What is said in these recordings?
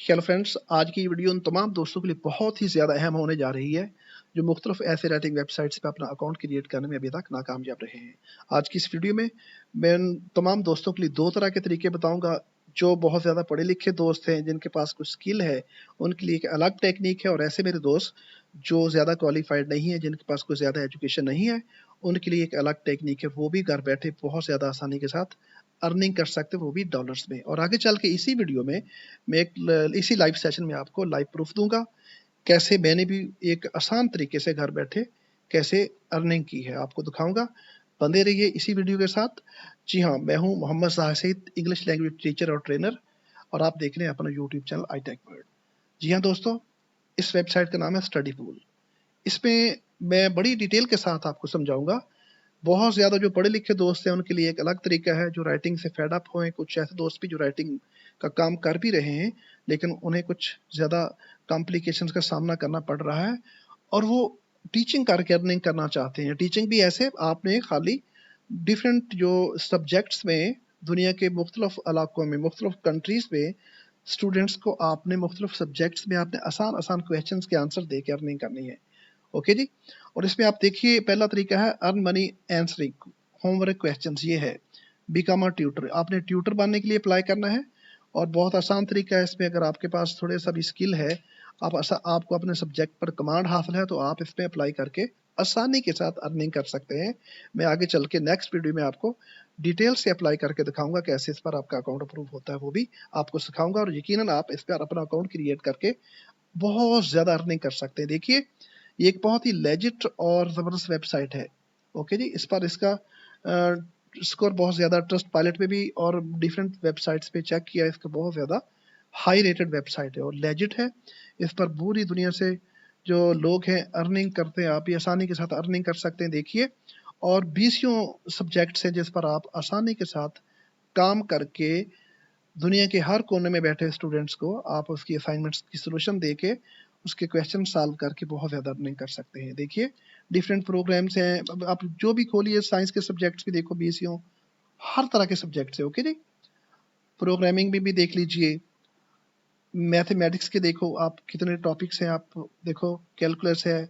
Hello friends, आज की video उन तमाम दोस्तों के लिए बहुत ही ज़्यादा अहम होने जा रही है जो मुख्तलिफ ऐसे राइटिंग वेबसाइट्स पे अपना अकाउंट क्रिएट करने में अभी तक नाकामयाब रहे हैं। आज की इस वीडियो में मैं उन तमाम दोस्तों के लिए दो तरह के तरीके बताऊंगा। जो बहुत ज़्यादा पढ़े लिखे दोस्त हैं, जिनके पास कुछ स्किल है, उनके लिए एक अलग टेक्निक है, और ऐसे मेरे दोस्त जो ज़्यादा क्वालिफाइड नहीं है, जिनके पास कोई ज़्यादा एजुकेशन नहीं है, उनके लिए एक अलग टेक्निक है। वो भी घर बैठे बहुत ज़्यादा आसानी के साथ अर्निंग कर सकते हैं, वो भी डॉलर्स में। और आगे चल के इसी वीडियो में मैं इसी लाइव सेशन में आपको लाइव प्रूफ दूंगा कैसे मैंने भी एक आसान तरीके से घर बैठे कैसे अर्निंग की है, आपको दिखाऊंगा। बंदे रहिए इसी वीडियो के साथ। जी हाँ, मैं हूँ Mohammad Sahid, English language teacher और ट्रेनर, और आप देख रहे हैं अपना यूट्यूब चैनल iTech वर्ल्ड। जी हाँ दोस्तों, इस वेबसाइट का नाम है स्टडी पूल। इसमें मैं बड़ी डिटेल के साथ आपको समझाऊंगा। बहुत ज़्यादा जो पढ़े लिखे दोस्त हैं उनके लिए एक अलग तरीका है, जो राइटिंग से फेड अप हुए। कुछ ऐसे दोस्त भी जो राइटिंग का काम कर भी रहे हैं, लेकिन उन्हें कुछ ज़्यादा कॉम्प्लिकेशंस का सामना करना पड़ रहा है, और वो टीचिंग करके अर्निंग करना चाहते हैं। टीचिंग भी ऐसे, आपने खाली डिफरेंट जो सब्जेक्ट्स में दुनिया के मुख्तलिफ इलाकों में, मुख्तलिफ कंट्रीज़ में स्टूडेंट्स को आपने मुख्तलिफ सब्जेक्ट्स में आपने आसान आसान क्वेश्चंस के आंसर दे के अर्निंग करनी है। ओके जी। और इसमें आप देखिए, पहला तरीका है earn money answering homework questions. ये है बिकम अ ट्यूटर, आपने ट्यूटर बनने के लिए अप्लाई करना है, और बहुत आसान तरीका है इसमें। अगर आपके पास थोड़े सा भी स्किल है, आपको अपने सब्जेक्ट पर कमांड हासिल है, तो आप इसमें अप्लाई करके आसानी के साथ अर्निंग कर सकते हैं। मैं आगे चल के नेक्स्ट वीडियो में आपको डिटेल से अप्लाई करके दिखाऊंगा कैसे इस पर आपका अकाउंट अप्रूव होता है, वो भी आपको सिखाऊंगा। और यकीनन आप इस पर अपना अकाउंट क्रिएट करके बहुत ज़्यादा अर्निंग कर सकते हैं। देखिए, ये एक बहुत ही लेजिट और ज़बरदस्त वेबसाइट है। ओके जी, इस पर इसका स्कोर बहुत ज़्यादा ट्रस्ट पायलट पे भी और डिफरेंट वेबसाइट्स पे चेक किया, इसका बहुत ज़्यादा हाई रेटेड वेबसाइट है और लेजिट है। इस पर पूरी दुनिया से जो लोग हैं अर्निंग करते हैं, आप भी आसानी के साथ अर्निंग कर सकते हैं। देखिए, और बीसियों सब्जेक्ट्स हैं जिस पर आप आसानी के साथ काम करके दुनिया के हर कोने में बैठे स्टूडेंट्स को आप उसकी असाइनमेंट्स की सोल्यूशन दे के उसके क्वेश्चन सॉल्व करके बहुत ज़्यादा अर्निंग कर सकते हैं। देखिए, डिफरेंट प्रोग्राम्स हैं। अब आप जो भी खोलिए, साइंस के सब्जेक्ट्स भी देखो, बीसीओ हर तरह के सब्जेक्ट्स है। ओके जी। प्रोग्रामिंग में भी देख लीजिए, मैथमेटिक्स के देखो आप कितने टॉपिक्स हैं। आप देखो, कैलकुलस है,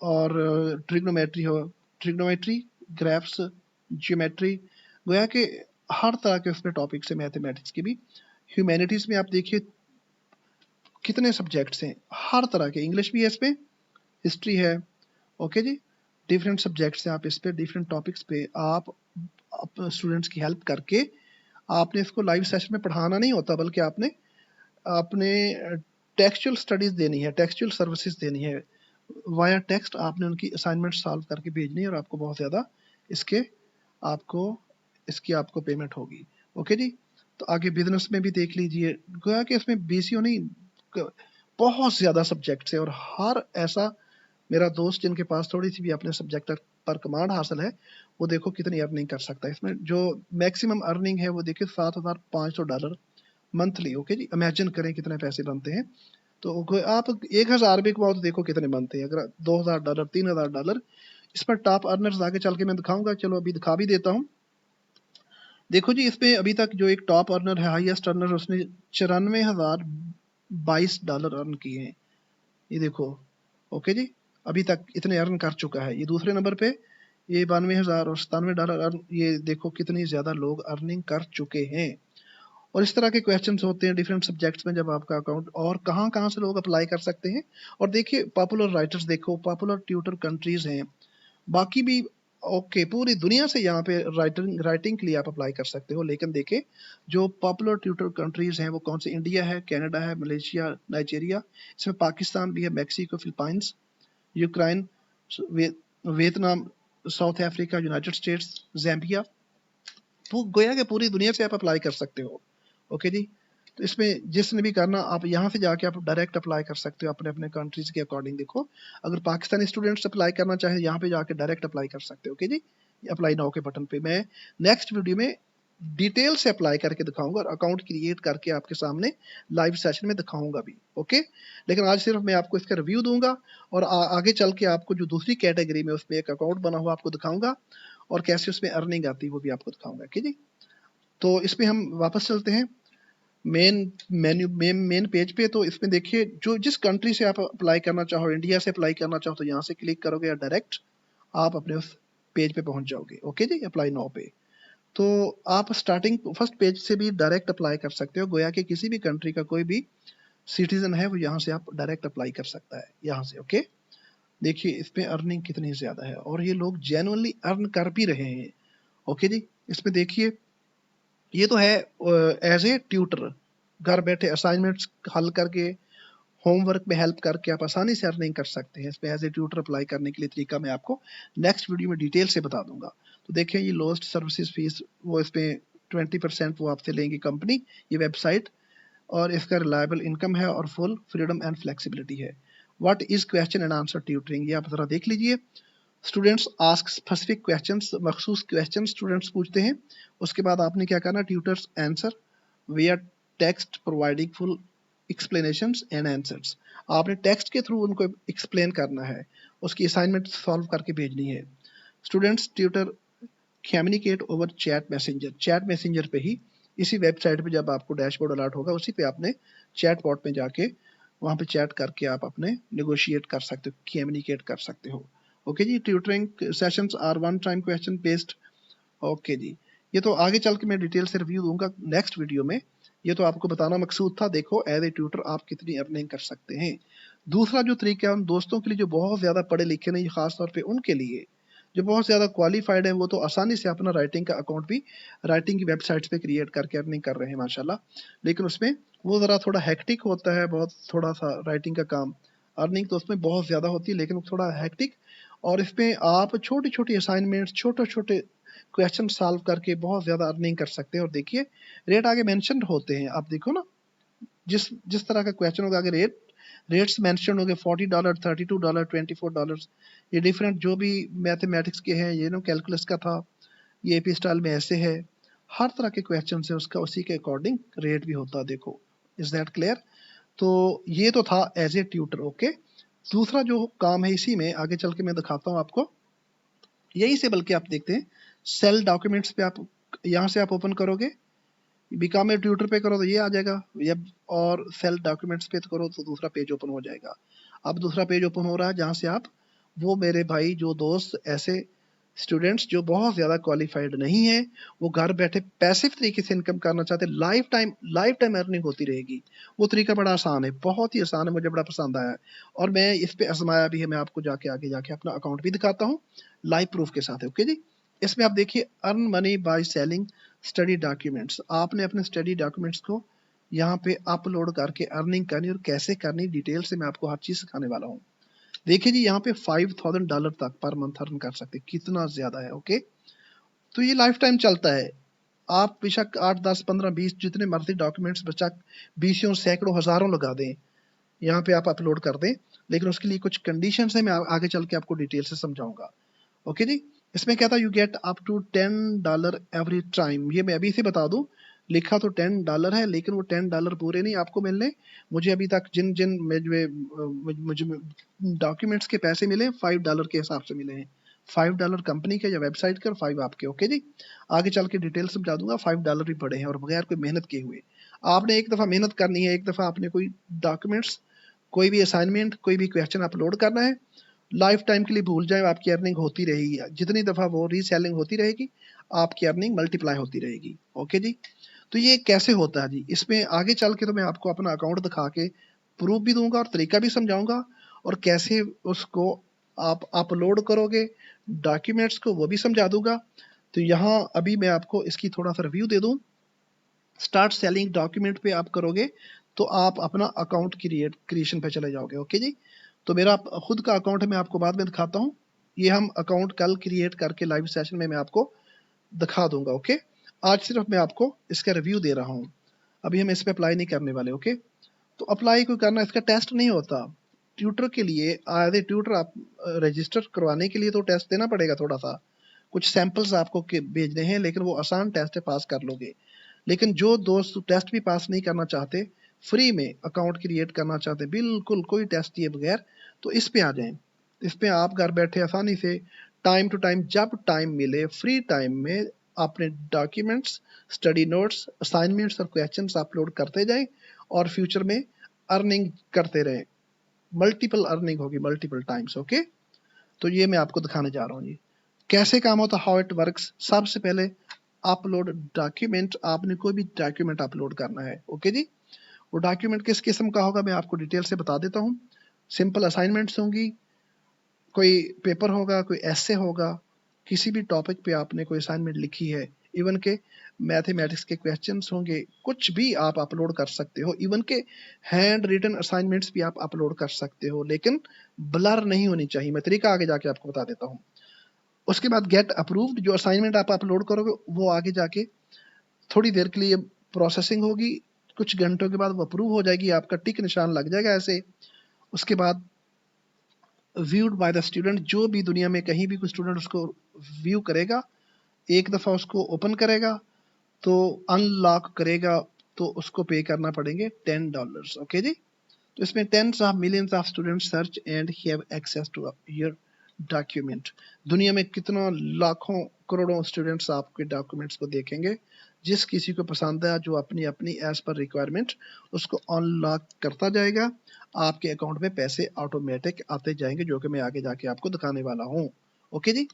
और ट्रिग्नोमेट्री, ग्राफ्स, ज्योमेट्री, गोया के हर तरह के उसमें टॉपिक्स है मैथमेटिक्स की भी। ह्यूमैनिटीज़ में आप देखिए कितने सब्जेक्ट्स हैं, हर तरह के। इंग्लिश भी है इसमें, हिस्ट्री है। ओके जी, डिफरेंट सब्जेक्ट्स हैं। आप इस पे डिफरेंट टॉपिक्स पे आप स्टूडेंट्स की हेल्प करके, आपने इसको लाइव सेशन में पढ़ाना नहीं होता, बल्कि आपने अपने टेक्सचुअल स्टडीज देनी है, टेक्सचुअल सर्विसेज देनी है। वाया टेक्स्ट आपने उनकी असाइनमेंट सॉल्व करके भेजनी है, और आपको बहुत ज़्यादा इसके आपको इसकी आपको पेमेंट होगी। ओके जी। तो आगे बिजनेस में भी देख लीजिए, गोया कि इसमें बीसीओ नहीं, बहुत ज़्यादा सब्जेक्ट्स है, और हर ऐसा मेरा दोस्त जिनके पास थोड़ी सी भी अपने सब्जेक्ट पर कमांड हासिल है, वो देखो कितनी अर्निंग कर सकता है। इसमें जो मैक्सिमम अर्निंग है वो देखिए $7,500 मंथली। ओके जी, इमेजिन करें कितने पैसे बनते हैं। तो आप 1,000 भी कमाओ तो देखो कितने बनते हैं। अगर $2,000, $3,000, इस पर टॉप अर्नर्स आगे चल के मैं दिखाऊंगा। चलो अभी दिखा भी देता हूँ। देखो जी, इसमें अभी तक जो एक टॉप अर्नर है, हाईएस्ट अर्नर, उसने $94,022 अर्न किए हैं। ये देखो। ओके जी, अभी तक इतने अर्न कर चुका है। ये दूसरे नंबर पे ये $92,097 अर्न, ये देखो कितनी ज्यादा लोग अर्निंग कर चुके हैं। और इस तरह के क्वेश्चंस होते हैं डिफरेंट सब्जेक्ट्स में जब आपका अकाउंट, और कहाँ कहाँ से लोग अप्लाई कर सकते हैं। और देखिए, पॉपुलर राइटर्स देखो, पॉपुलर ट्यूटर कंट्रीज हैं, बाकी भी। ओके, पूरी दुनिया से यहाँ पे राइटिंग राइटिंग के लिए आप अप्लाई कर सकते हो। लेकिन देखें, जो पॉपुलर ट्यूटर कंट्रीज हैं वो कौन से? इंडिया है, कनाडा है, मलेशिया, नाइजीरिया, इसमें पाकिस्तान भी है, Mexico, Philippines, Ukraine, Vietnam, south Africa, United states, ज़ैम्बिया। तो गोया के पूरी दुनिया से आप अप्लाई कर सकते हो। ओके जी। तो इसमें जिसने भी करना, आप यहाँ से जाके आप डायरेक्ट अप्लाई कर सकते हो अपने अपने कंट्रीज के अकॉर्डिंग। देखो, अगर पाकिस्तानी स्टूडेंट्स अप्लाई करना चाहे, यहाँ पे जाके डायरेक्ट अप्लाई कर सकते हो। ओके जी, अप्लाई नाउ के बटन पे मैं नेक्स्ट वीडियो में डिटेल से अप्लाई करके दिखाऊंगा, और अकाउंट क्रिएट करके आपके सामने लाइव सेशन में दिखाऊंगा भी। ओके, लेकिन आज सिर्फ मैं आपको इसका रिव्यू दूंगा, और आगे चल के आपको जो दूसरी कैटेगरी में उसमें एक अकाउंट बना हुआ आपको दिखाऊंगा, और कैसे उसमें अर्निंग आती है वो भी आपको दिखाऊंगा। ओके जी। तो इसमें हम वापस चलते हैं। मेन पेज पे। तो इसमें देखिए जो जिस कंट्री से आप अप्लाई करना चाहो, इंडिया से अप्लाई करना चाहो तो यहाँ से क्लिक करोगे या डायरेक्ट आप अपने उस पेज पे पहुंच जाओगे। ओके जी, अप्लाई नाउ पे। तो आप स्टार्टिंग फर्स्ट पेज से भी डायरेक्ट अप्लाई कर सकते हो, गोया कि किसी भी कंट्री का कोई भी सिटीजन है वो यहाँ से आप डायरेक्ट अप्लाई कर सकता है यहाँ से। ओके, देखिए इसमें अर्निंग कितनी ज्यादा है और ये लोग जेन्युइनली अर्न कर भी रहे हैं। ओके जी, इसमें देखिए ये तो है एज ए ट्यूटर, घर बैठे असाइनमेंट्स हल करके होमवर्क में हेल्प करके आप आसानी से अर्निंग कर सकते हैं। इसमें एज ए ट्यूटर अप्लाई करने के लिए तरीका मैं आपको नेक्स्ट वीडियो में डिटेल से बता दूंगा। तो देखिए ये लोस्ट सर्विसेज फीस वो इसमें 20% वो आपसे लेंगी कंपनी, ये वेबसाइट, और इसका रिलायबल इनकम है और फुल फ्रीडम एंड फ्लेक्सिबिलिटी है। What is question and answer tutoring, ये आप जरा देख लीजिए। स्टूडेंट्स आस्क स्पेसिफिक क्वेश्चंस, मखसूस क्वेश्चन स्टूडेंट्स पूछते हैं। उसके बाद आपने क्या करना, tutors answer via text providing full explanations and answers. आपने टेक्स्ट के थ्रू उनको एक्सप्लेन करना है, उसकी असाइनमेंट सॉल्व करके भेजनी है। Students tutor communicate over chat messenger, chat messenger पे ही इसी वेबसाइट पे जब आपको डैशबोर्ड अलर्ट होगा उसी पे आपने चैट बॉट में जाके वहां पे चैट करके आप अपने नेगोशिएट कर सकते हो, कम्युनिकेट कर सकते हो। ओके जी, tutoring sessions are one time question based. Okay जी, ये तो आगे चल के मैं डिटेल से रिव्यू दूंगा नेक्स्ट वीडियो में। ये तो आपको बताना मकसूद था। देखो एज ए ट्यूटर आप कितनी अर्निंग कर सकते हैं। दूसरा जो तरीका है उन दोस्तों के लिए जो बहुत ज्यादा पढ़े लिखे नहीं, खास तौर पे उनके लिए जो बहुत ज्यादा क्वालिफाइड है, वो तो आसानी से अपना राइटिंग का अकाउंट भी राइटिंग की वेबसाइट्स पे क्रिएट करके अर्निंग कर रहे हैं माशाल्लाह। लेकिन उसमें वो जरा थोड़ा हेक्टिक होता है, बहुत थोड़ा सा राइटिंग का काम। अर्निंग तो उसमें बहुत ज्यादा होती है लेकिन थोड़ा हेक्टिक, और इसमें आप छोटी छोटी असाइनमेंट, छोटे छोटे क्वेश्चन सॉल्व करके बहुत ज्यादा अर्निंग कर सकते हैं। और देखिए रेट आगे मेंशन होते हैं, आप देखो ना, जिस जिस तरह का क्वेश्चन होगा आगे रेट्स मेंशन होंगे, $40, $32, $24। ये डिफरेंट जो भी मैथमेटिक्स के हैं, ये नो कैलकुलस का था, ये एपी स्टाइल में ऐसे है, हर तरह के क्वेश्चन है उसका उसी के अकॉर्डिंग रेट भी होता है। देखो, इज दैट क्लियर? तो ये तो था एज ए ट्यूटर। ओके, दूसरा जो काम है इसी में आगे चल के मैं दिखाता हूँ आपको, यही से बल्कि आप देखते हैं सेल डॉक्यूमेंट्स पे आप यहाँ से आप ओपन करोगे, बिकम ए ट्यूटर पे करो तो ये आ जाएगा वेब, और सेल डॉक्यूमेंट्स पे करो तो दूसरा पेज ओपन हो जाएगा। अब दूसरा पेज ओपन हो रहा है जहाँ से आप, वो मेरे भाई जो दोस्त ऐसे स्टूडेंट्स जो बहुत ज़्यादा क्वालिफाइड नहीं है, वो घर बैठे पैसिव तरीके से इनकम करना चाहते हैं, लाइफ टाइम अर्निंग होती रहेगी। वो तरीका बड़ा आसान है, बहुत ही आसान है, मुझे बड़ा पसंद आया है और मैं इस पे आजमाया भी है। मैं आपको जाके आगे जाके अपना अकाउंट भी दिखाता हूँ लाइव प्रूफ के साथ। ओके जी, इसमें आप देखिए earn money by selling study documents. आपने अपने स्टडी डॉक्यूमेंट्स को यहाँ पे अपलोड करके अर्निंग करनी, और कैसे करनी डिटेल से मैं आपको हर चीज सिखाने वाला हूँ। देखिए जी, यहाँ पे $5,000 तक पर मंथ अर्न कर सकते हैं, कितना ज्यादा है। ओके, तो ये लाइफ टाइम चलता है। आप बेशक 8, 10, 15, 20 जितने मर्जी डॉक्यूमेंट्स बेशक बीसियों, सैकड़ों, हजारों लगा दें, यहाँ पे आप अपलोड कर दें, लेकिन उसके लिए कुछ कंडीशन है, मैं आगे चल के आपको डिटेल से समझाऊंगा। ओके जी, इसमें क्या था, you get up to $10 every time. ये मैं अभी से बता दूं, लिखा तो $10 है लेकिन वो $10 पूरे नहीं आपको मिलने। मुझे अभी तक जिन जिन मुझे डॉक्यूमेंट्स के पैसे मिले $5 के हिसाब से मिले हैं। $5 कंपनी के या वेबसाइट के और 5 आपके। ओके जी, आगे चल के डिटेल समझा दूंगा। $5 भी पड़े हैं और बगैर कोई मेहनत किए हुए। आपने एक दफा मेहनत करनी है, एक दफा आपने कोई डॉक्यूमेंट्स, कोई भी असाइनमेंट, कोई भी क्वेश्चन अपलोड करना है, लाइफ टाइम के लिए भूल जाए, आपकी अर्निंग होती रहेगी। जितनी दफा वो रीसेलिंग होती रहेगी आपकी अर्निंग मल्टीप्लाई होती रहेगी। ओके जी, तो ये कैसे होता है जी, इसमें आगे चल के तो मैं आपको अपना अकाउंट दिखा के प्रूफ भी दूंगा और तरीका भी समझाऊंगा, और कैसे उसको आप अपलोड करोगे डॉक्यूमेंट्स को वो भी समझा दूंगा। तो यहाँ अभी मैं आपको इसकी थोड़ा सा रिव्यू दे दूं। स्टार्ट सेलिंग डॉक्यूमेंट पे आप करोगे तो आप अपना अकाउंट क्रिएशन पे चले जाओगे। ओके जी, तो मेरा खुद का अकाउंट है, मैं आपको बाद में दिखाता हूँ। ये हम अकाउंट कल क्रिएट करके लाइव सेशन में मैं आपको दिखा दूंगा। ओके, आज सिर्फ मैं आपको इसका रिव्यू दे रहा हूँ, अभी हम इस पे अप्लाई नहीं करने वाले। ओके, तो अप्लाई कोई करना, इसका टेस्ट नहीं होता ट्यूटर के लिए। एज ए ट्यूटर आप रजिस्टर करवाने के लिए तो टेस्ट देना पड़ेगा, थोड़ा सा कुछ सैंपल्स आपको भेजने हैं, लेकिन वो आसान टेस्ट है, पास कर लोगे। लेकिन जो दोस्त टेस्ट भी पास नहीं करना चाहते, फ्री में अकाउंट क्रिएट करना चाहते, बिल्कुल कोई टेस्ट दिए बगैर, तो इस पे आ जाएं। इस पे आप घर बैठे आसानी से टाइम टू टाइम, जब टाइम मिले फ्री टाइम में अपने डॉक्यूमेंट्स, स्टडी नोट्स, असाइनमेंट्स और क्वेश्चंस अपलोड करते जाएं और फ्यूचर में अर्निंग करते रहें। मल्टीपल अर्निंग होगी, मल्टीपल टाइम्स। ओके, तो ये मैं आपको दिखाने जा रहा हूँ जी कैसे काम होता है, हाउ इट वर्क्स। सबसे पहले अपलोड डॉक्यूमेंट, आपने कोई भी डॉक्यूमेंट अपलोड करना है। ओके जी, वो डॉक्यूमेंट किस किस्म का होगा मैं आपको डिटेल से बता देता हूँ। सिंपल असाइनमेंट्स होंगी, कोई पेपर होगा, कोई ऐसे होगा, किसी भी टॉपिक पे आपने कोई असाइनमेंट लिखी है, इवन के मैथमेटिक्स के क्वेश्चंस होंगे, कुछ भी आप अपलोड कर सकते हो। इवन के हैंड रिटन असाइनमेंट्स भी आप अपलोड कर सकते हो, लेकिन ब्लर नहीं होनी चाहिए। मैं तरीका आगे जाके आपको बता देता हूँ। उसके बाद गेट अप्रूव्ड, जो असाइनमेंट आप अपलोड करोगे वो आगे जाके थोड़ी देर के लिए प्रोसेसिंग होगी, कुछ घंटों के बाद वो अप्रूव हो जाएगी, आपका टिक निशान लग जाएगा ऐसे। उसके बाद व्यूड बाय द स्टूडेंट, जो भी दुनिया में कहीं भी कोई स्टूडेंट उसको व्यू करेगा, एक दफ़ा उसको ओपन करेगा तो अनलॉक करेगा, तो उसको पे करना पड़ेंगे $10। ओके जी, तो इसमें tens of millions of students search and have access to your document. दुनिया में कितना लाखों करोड़ों स्टूडेंट्स आपके डॉक्यूमेंट्स को देखेंगे, जिस किसी को पसंद है जो अपनी अपनी एज पर रिक्वायरमेंट उसको अनलॉक करता जाएगा, आपके अकाउंट में पैसे ऑटोमेटिक आते जाएंगे, जो कि मैं आगे जाके आपको दिखाने वाला हूँ। ओके जी,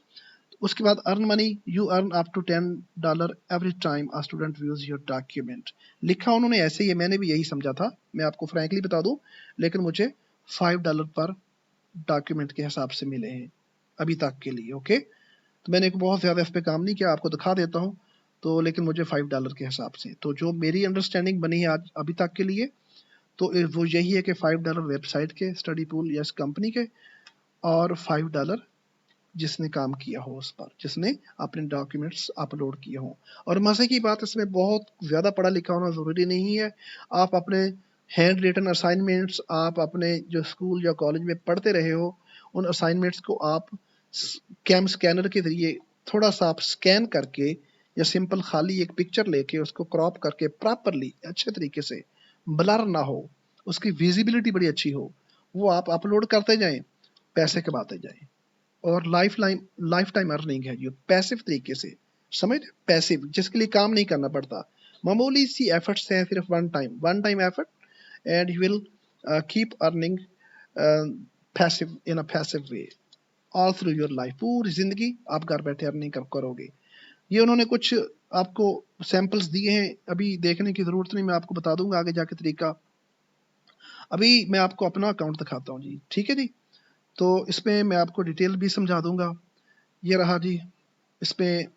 उसके बाद earn money, you earn up to $10 every time a student views your document. लिखा उन्होंने ऐसे ही है, मैंने भी यही समझा था, मैं आपको फ्रैंकली बता दूं, लेकिन मुझे $5 पर डॉक्यूमेंट के हिसाब से मिले हैं अभी तक के लिए। ओके, तो मैंने एक बहुत ज़्यादा इस पर काम नहीं किया, आपको दिखा देता हूँ। तो लेकिन मुझे $5 के हिसाब से, तो जो मेरी अंडरस्टैंडिंग बनी है आज अभी तक के लिए, तो वो यही है कि $5 वेबसाइट के, स्टडी पूल या कंपनी के, और $5 जिसने काम किया हो उस पर, जिसने अपने डॉक्यूमेंट्स अपलोड किए हों। और मजे की बात, इसमें बहुत ज़्यादा पढ़ा लिखा होना ज़रूरी नहीं है। आप अपने हैंड रिटन असाइनमेंट्स, आप अपने जो स्कूल या कॉलेज में पढ़ते रहे हो, उन असाइनमेंट्स को आप कैम स्कैनर के जरिए थोड़ा सा आप स्कैन करके, या सिंपल खाली एक पिक्चर लेके उसको क्रॉप करके प्रॉपरली अच्छे तरीके से, ब्लर ना हो, उसकी विजिबिलिटी बड़ी अच्छी हो, वो आप अपलोड करते जाएं, पैसे कमाते जाएं। और लाइफ टाइम अर्निंग है, जो पैसिव तरीके से, समझ, पैसिव, जिसके लिए काम नहीं करना पड़ता, मामूली सी एफर्ट्स हैं, सिर्फ one time effort, and you will keep earning passive in a passive way all through your life. पूरी जिंदगी आप घर बैठे अर्निंग करोगे। ये उन्होंने कुछ आपको सैंपल्स दिए हैं, अभी देखने की जरूरत नहीं, मैं आपको बता दूंगा आगे जाके तरीका। अभी मैं आपको अपना अकाउंट दिखाता हूँ जी, ठीक है जी। तो इसमें मैं आपको डिटेल भी समझा दूंगा। ये रहा जी, इसमें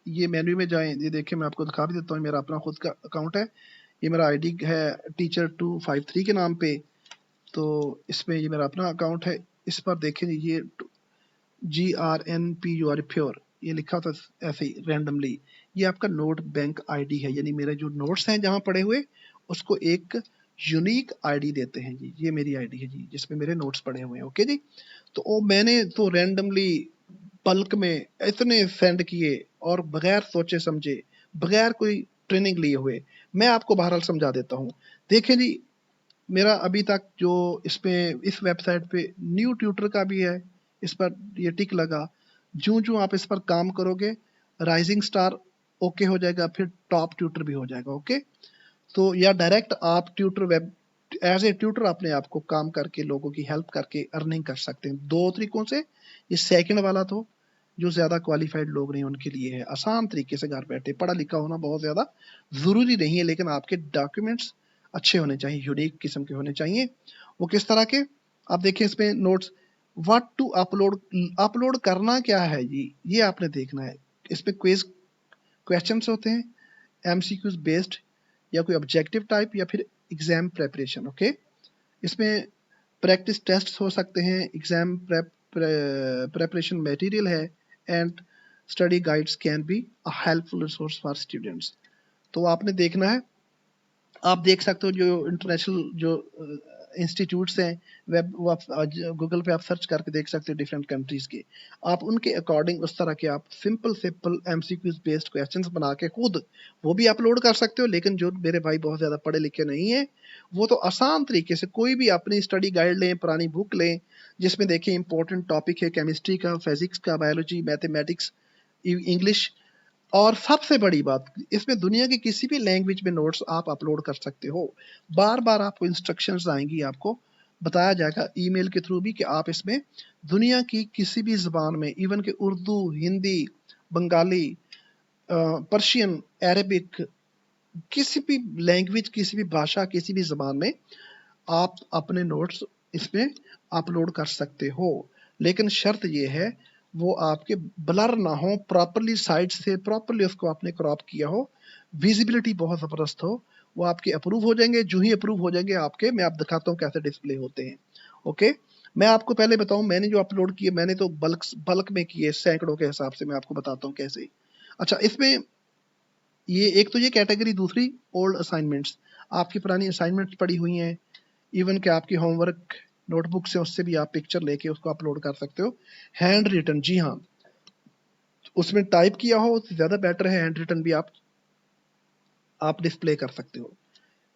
ये मेन्यू में जाएं, ये देखिए मैं आपको दिखा भी देता हूँ, मेरा अपना खुद का अकाउंट है, ये मेरा आईडी है टीचर 253 के नाम पे। तो इसमें ये मेरा अपना अकाउंट है, इस पर देखें ये GRNPUR प्योर, ये लिखा था ऐसे ही रैंडमली। ये आपका नोट बैंक आईडी है, यानी मेरे जो नोट्स हैं जहाँ पड़े हुए, उसको एक यूनिक आईडी देते हैं जी। ये मेरी आईडी है जी, जिसमें मेरे नोट्स पड़े हुए हैं। ओके जी, तो वो मैंने तो रैंडमली बल्क में इतने सेंड किए, और बगैर सोचे समझे, बगैर कोई ट्रेनिंग लिए हुए। मैं आपको बहरहाल समझा देता हूँ। देखें जी, मेरा अभी तक जो इस वेबसाइट पे न्यू ट्यूटर का भी है, इस पर ये टिक लगा। जो जो आप इस पर काम करोगे, राइजिंग स्टार ओके हो जाएगा, फिर टॉप ट्यूटर भी हो जाएगा। ओके, तो या डायरेक्ट आप tutor web as a tutor अपने आप को काम करके, लोगों की हेल्प करके अर्निंग कर सकते हैं दो तरीकों से। ये सेकंड वाला तो जो ज्यादा क्वालिफाइड लोग नहीं उनके लिए है, आसान तरीके से घर बैठे, पढ़ा लिखा होना बहुत ज्यादा जरूरी नहीं है, लेकिन आपके डॉक्यूमेंट्स अच्छे होने चाहिए, यूनिक किस्म के होने चाहिए। वो किस तरह के, आप देखिए इसमें notes, what to upload, upload करना क्या है जी, ये आपने देखना है। इसमें क्विज क्वेश्चंस होते हैं, एमसीक्यूज बेस्ड, या कोई ऑब्जेक्टिव टाइप, या फिर एग्जाम प्रेपरेशन। ओके, इसमें प्रैक्टिस टेस्ट हो सकते हैं, एग्जाम प्रेपरेशन मटेरियल है, and study guides can be a helpful resource for students. तो आपने देखना है, आप देख सकते हो जो इंटरनेशनल जो इंस्टीट्यूट्स हैं, वेब गूगल पे आप सर्च करके देख सकते हो डिफरेंट कंट्रीज के, आप उनके अकॉर्डिंग उस तरह के आप सिंपल एमसीक्यूज बेस्ड क्वेश्चंस बना के खुद वो भी अपलोड कर सकते हो। लेकिन जो मेरे भाई बहुत ज़्यादा पढ़े लिखे नहीं है, वो तो आसान तरीके से कोई भी अपनी स्टडी गाइड लें, पुरानी बुक लें, जिसमें देखें इंपॉर्टेंट टॉपिक है केमिस्ट्री का, फिजिक्स का, बायोलॉजी, मैथमेटिक्स, इंग्लिश, और सबसे बड़ी बात, इसमें दुनिया की किसी भी लैंग्वेज में नोट्स आप अपलोड कर सकते हो। बार बार आपको इंस्ट्रक्शंस आएंगी, आपको बताया जाएगा ईमेल के थ्रू भी कि आप इसमें दुनिया की किसी भी ज़बान में, इवन कि उर्दू, हिंदी, बंगाली, पर्शियन, अरबिक, किसी भी लैंग्वेज, किसी भी भाषा, किसी भी ज़बान में आप अपने नोट्स इसमें अपलोड कर सकते हो। लेकिन शर्त ये है वो आपके ब्लर ना हो, प्रॉपरली साइड से प्रॉपरली उसको आपने क्रॉप किया हो, विजिबिलिटी बहुत ज़बरदस्त हो, वो आपके अप्रूव हो जाएंगे। जो ही अप्रूव हो जाएंगे आपके, मैं आप दिखाता हूँ कैसे डिस्प्ले होते हैं। ओके, मैं आपको पहले बताऊं, मैंने जो अपलोड किए, मैंने तो बल्क में किए, सैकड़ों के हिसाब से। मैं आपको बताता हूँ कैसे। अच्छा, इसमें ये एक तो ये कैटेगरी, दूसरी ओल्ड असाइनमेंट्स, आपकी पुरानी असाइनमेंट्स पड़ी हुई हैं, इवन कि आपकी होमवर्क नोटबुक से, उससे भी आप पिक्चर लेके उसको अपलोड कर सकते हो। हैंड रिटन, जी हाँ, उसमें टाइप किया हो तो ज़्यादा बेटर है, हैंड रिटन भी आप डिस्प्ले कर सकते हो।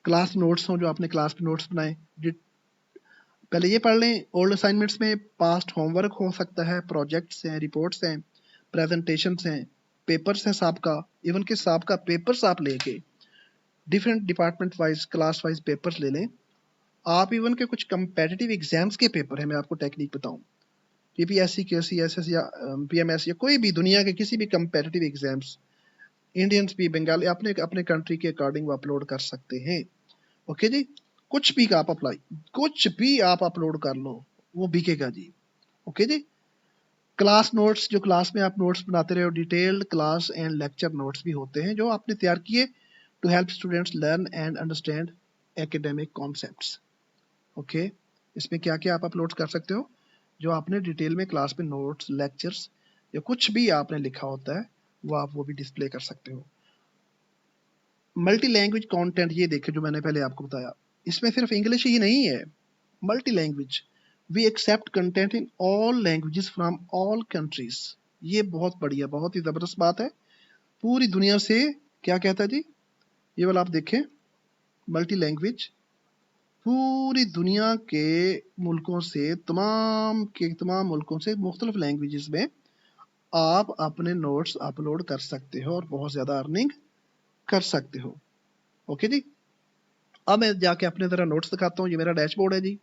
क्लास नोट्स हो, जो आपने क्लास में नोट्स बनाए, पहले ये पढ़ लें। ओल्ड असाइनमेंट्स में पास्ट होमवर्क हो सकता है, प्रोजेक्ट्स हैं, रिपोर्ट्स हैं, प्रेजेंटेशंस हैं, पेपर्स हैं सबका, इवन कि सबका पेपर्स आप लेके different department wise, class wise papers ले लें आप। इवन के कुछ कंपेटिटिव एग्जाम्स के पेपर है, मैं आपको टेक्निक बताऊं, यूपीएससी, केसीएसएस या पीएमएस या कोई भी दुनिया के किसी भी कंपेटिटिव एग्जाम्स, इंडियंस भी, बंगाली, अपने अपने कंट्री के अकॉर्डिंग वो अपलोड कर सकते हैं। ओके जी, कुछ भी आप अप्लाई, कुछ भी आप अपलोड कर लो, वो बिकेगा जी। ओके जी। क्लास नोट्स, जो क्लास में आप नोट्स बनाते रहे हो, detailed class and lecture notes भी होते हैं जो आपने तैयार किए to help students learn and understand academic concepts. Okay, इसमें क्या क्या आप अपलोड कर सकते हो, जो आपने डिटेल में क्लास में नोट्स, लेक्चर्स या कुछ भी आपने लिखा होता है, वो आप वो भी डिस्प्ले कर सकते हो। मल्टी लैंग्वेज कंटेंट, ये देखे जो मैंने पहले आपको बताया, इसमें सिर्फ इंग्लिश ही नहीं है, multi language. We accept content in all languages from all countries. ये बहुत बढ़िया, बहुत ही जबरदस्त बात है। पूरी दुनिया से, क्या कहता है जी, ये वाला आप देखें, मल्टी लैंग्वेज, पूरी दुनिया के मुल्कों से, तमाम के तमाम मुल्कों से मुख्तलिफ लैंग्वेजेस में आप अपने नोट्स अपलोड कर सकते हो और बहुत ज़्यादा अर्निंग कर सकते हो। ओके जी, अब मैं जाके अपने ज़रा नोट्स दिखाता हूँ। ये मेरा डैशबोर्ड है जी,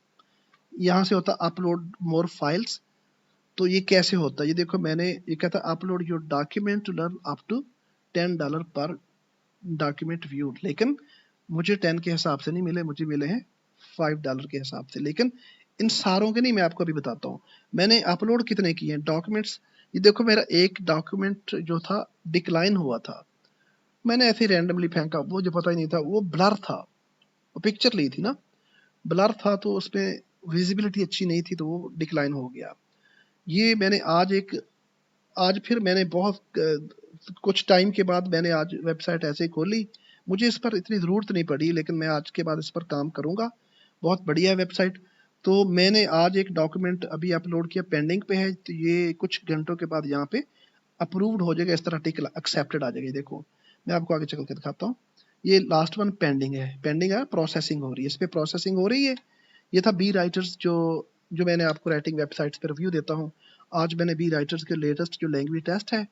यहाँ से होता अपलोड मोर फाइल्स। तो ये कैसे होता है, ये देखो, मैंने ये कहता upload your document to learn up to $10 per document viewed, लेकिन मुझे 10 के हिसाब से नहीं मिले, मुझे मिले हैं $5 के हिसाब से। लेकिन इन सारों के नहीं, मैं आपको अभी बताता हूँ मैंने अपलोड कितने किए हैं डॉक्यूमेंट्स। ये देखो, मेरा एक डॉक्यूमेंट जो था डिक्लाइन हुआ था, मैंने ऐसे रैंडमली फेंका, वो जो पता ही नहीं था, वो ब्लर था, वो पिक्चर ली थी ना, ब्लर था, तो उसमें विजिबिलिटी अच्छी नहीं थी, तो वो डिक्लाइन हो गया। ये मैंने आज फिर मैंने बहुत कुछ टाइम के बाद मैंने आज वेबसाइट ऐसे ही खोली, मुझे इस पर इतनी ज़रूरत नहीं पड़ी, लेकिन मैं आज के बाद इस पर काम करूँगा। बहुत बढ़िया है वेबसाइट। तो मैंने आज एक डॉक्यूमेंट अभी अपलोड किया, पेंडिंग पे है, तो ये कुछ घंटों के बाद यहाँ पे अप्रूव्ड हो जाएगा, इस तरह टिक एक्सेप्टेड आ जाएगी। देखो, मैं आपको आगे चल के दिखाता हूँ। ये लास्ट वन पेंडिंग है, प्रोसेसिंग हो रही है, इस पर प्रोसेसिंग हो रही है। ये था बी राइटर्स, जो मैंने आपको राइटिंग वेबसाइट्स पर रिव्यू देता हूँ। आज मैंने बी राइटर्स के लेटेस्ट जो लैंग्वेज टेस्ट है,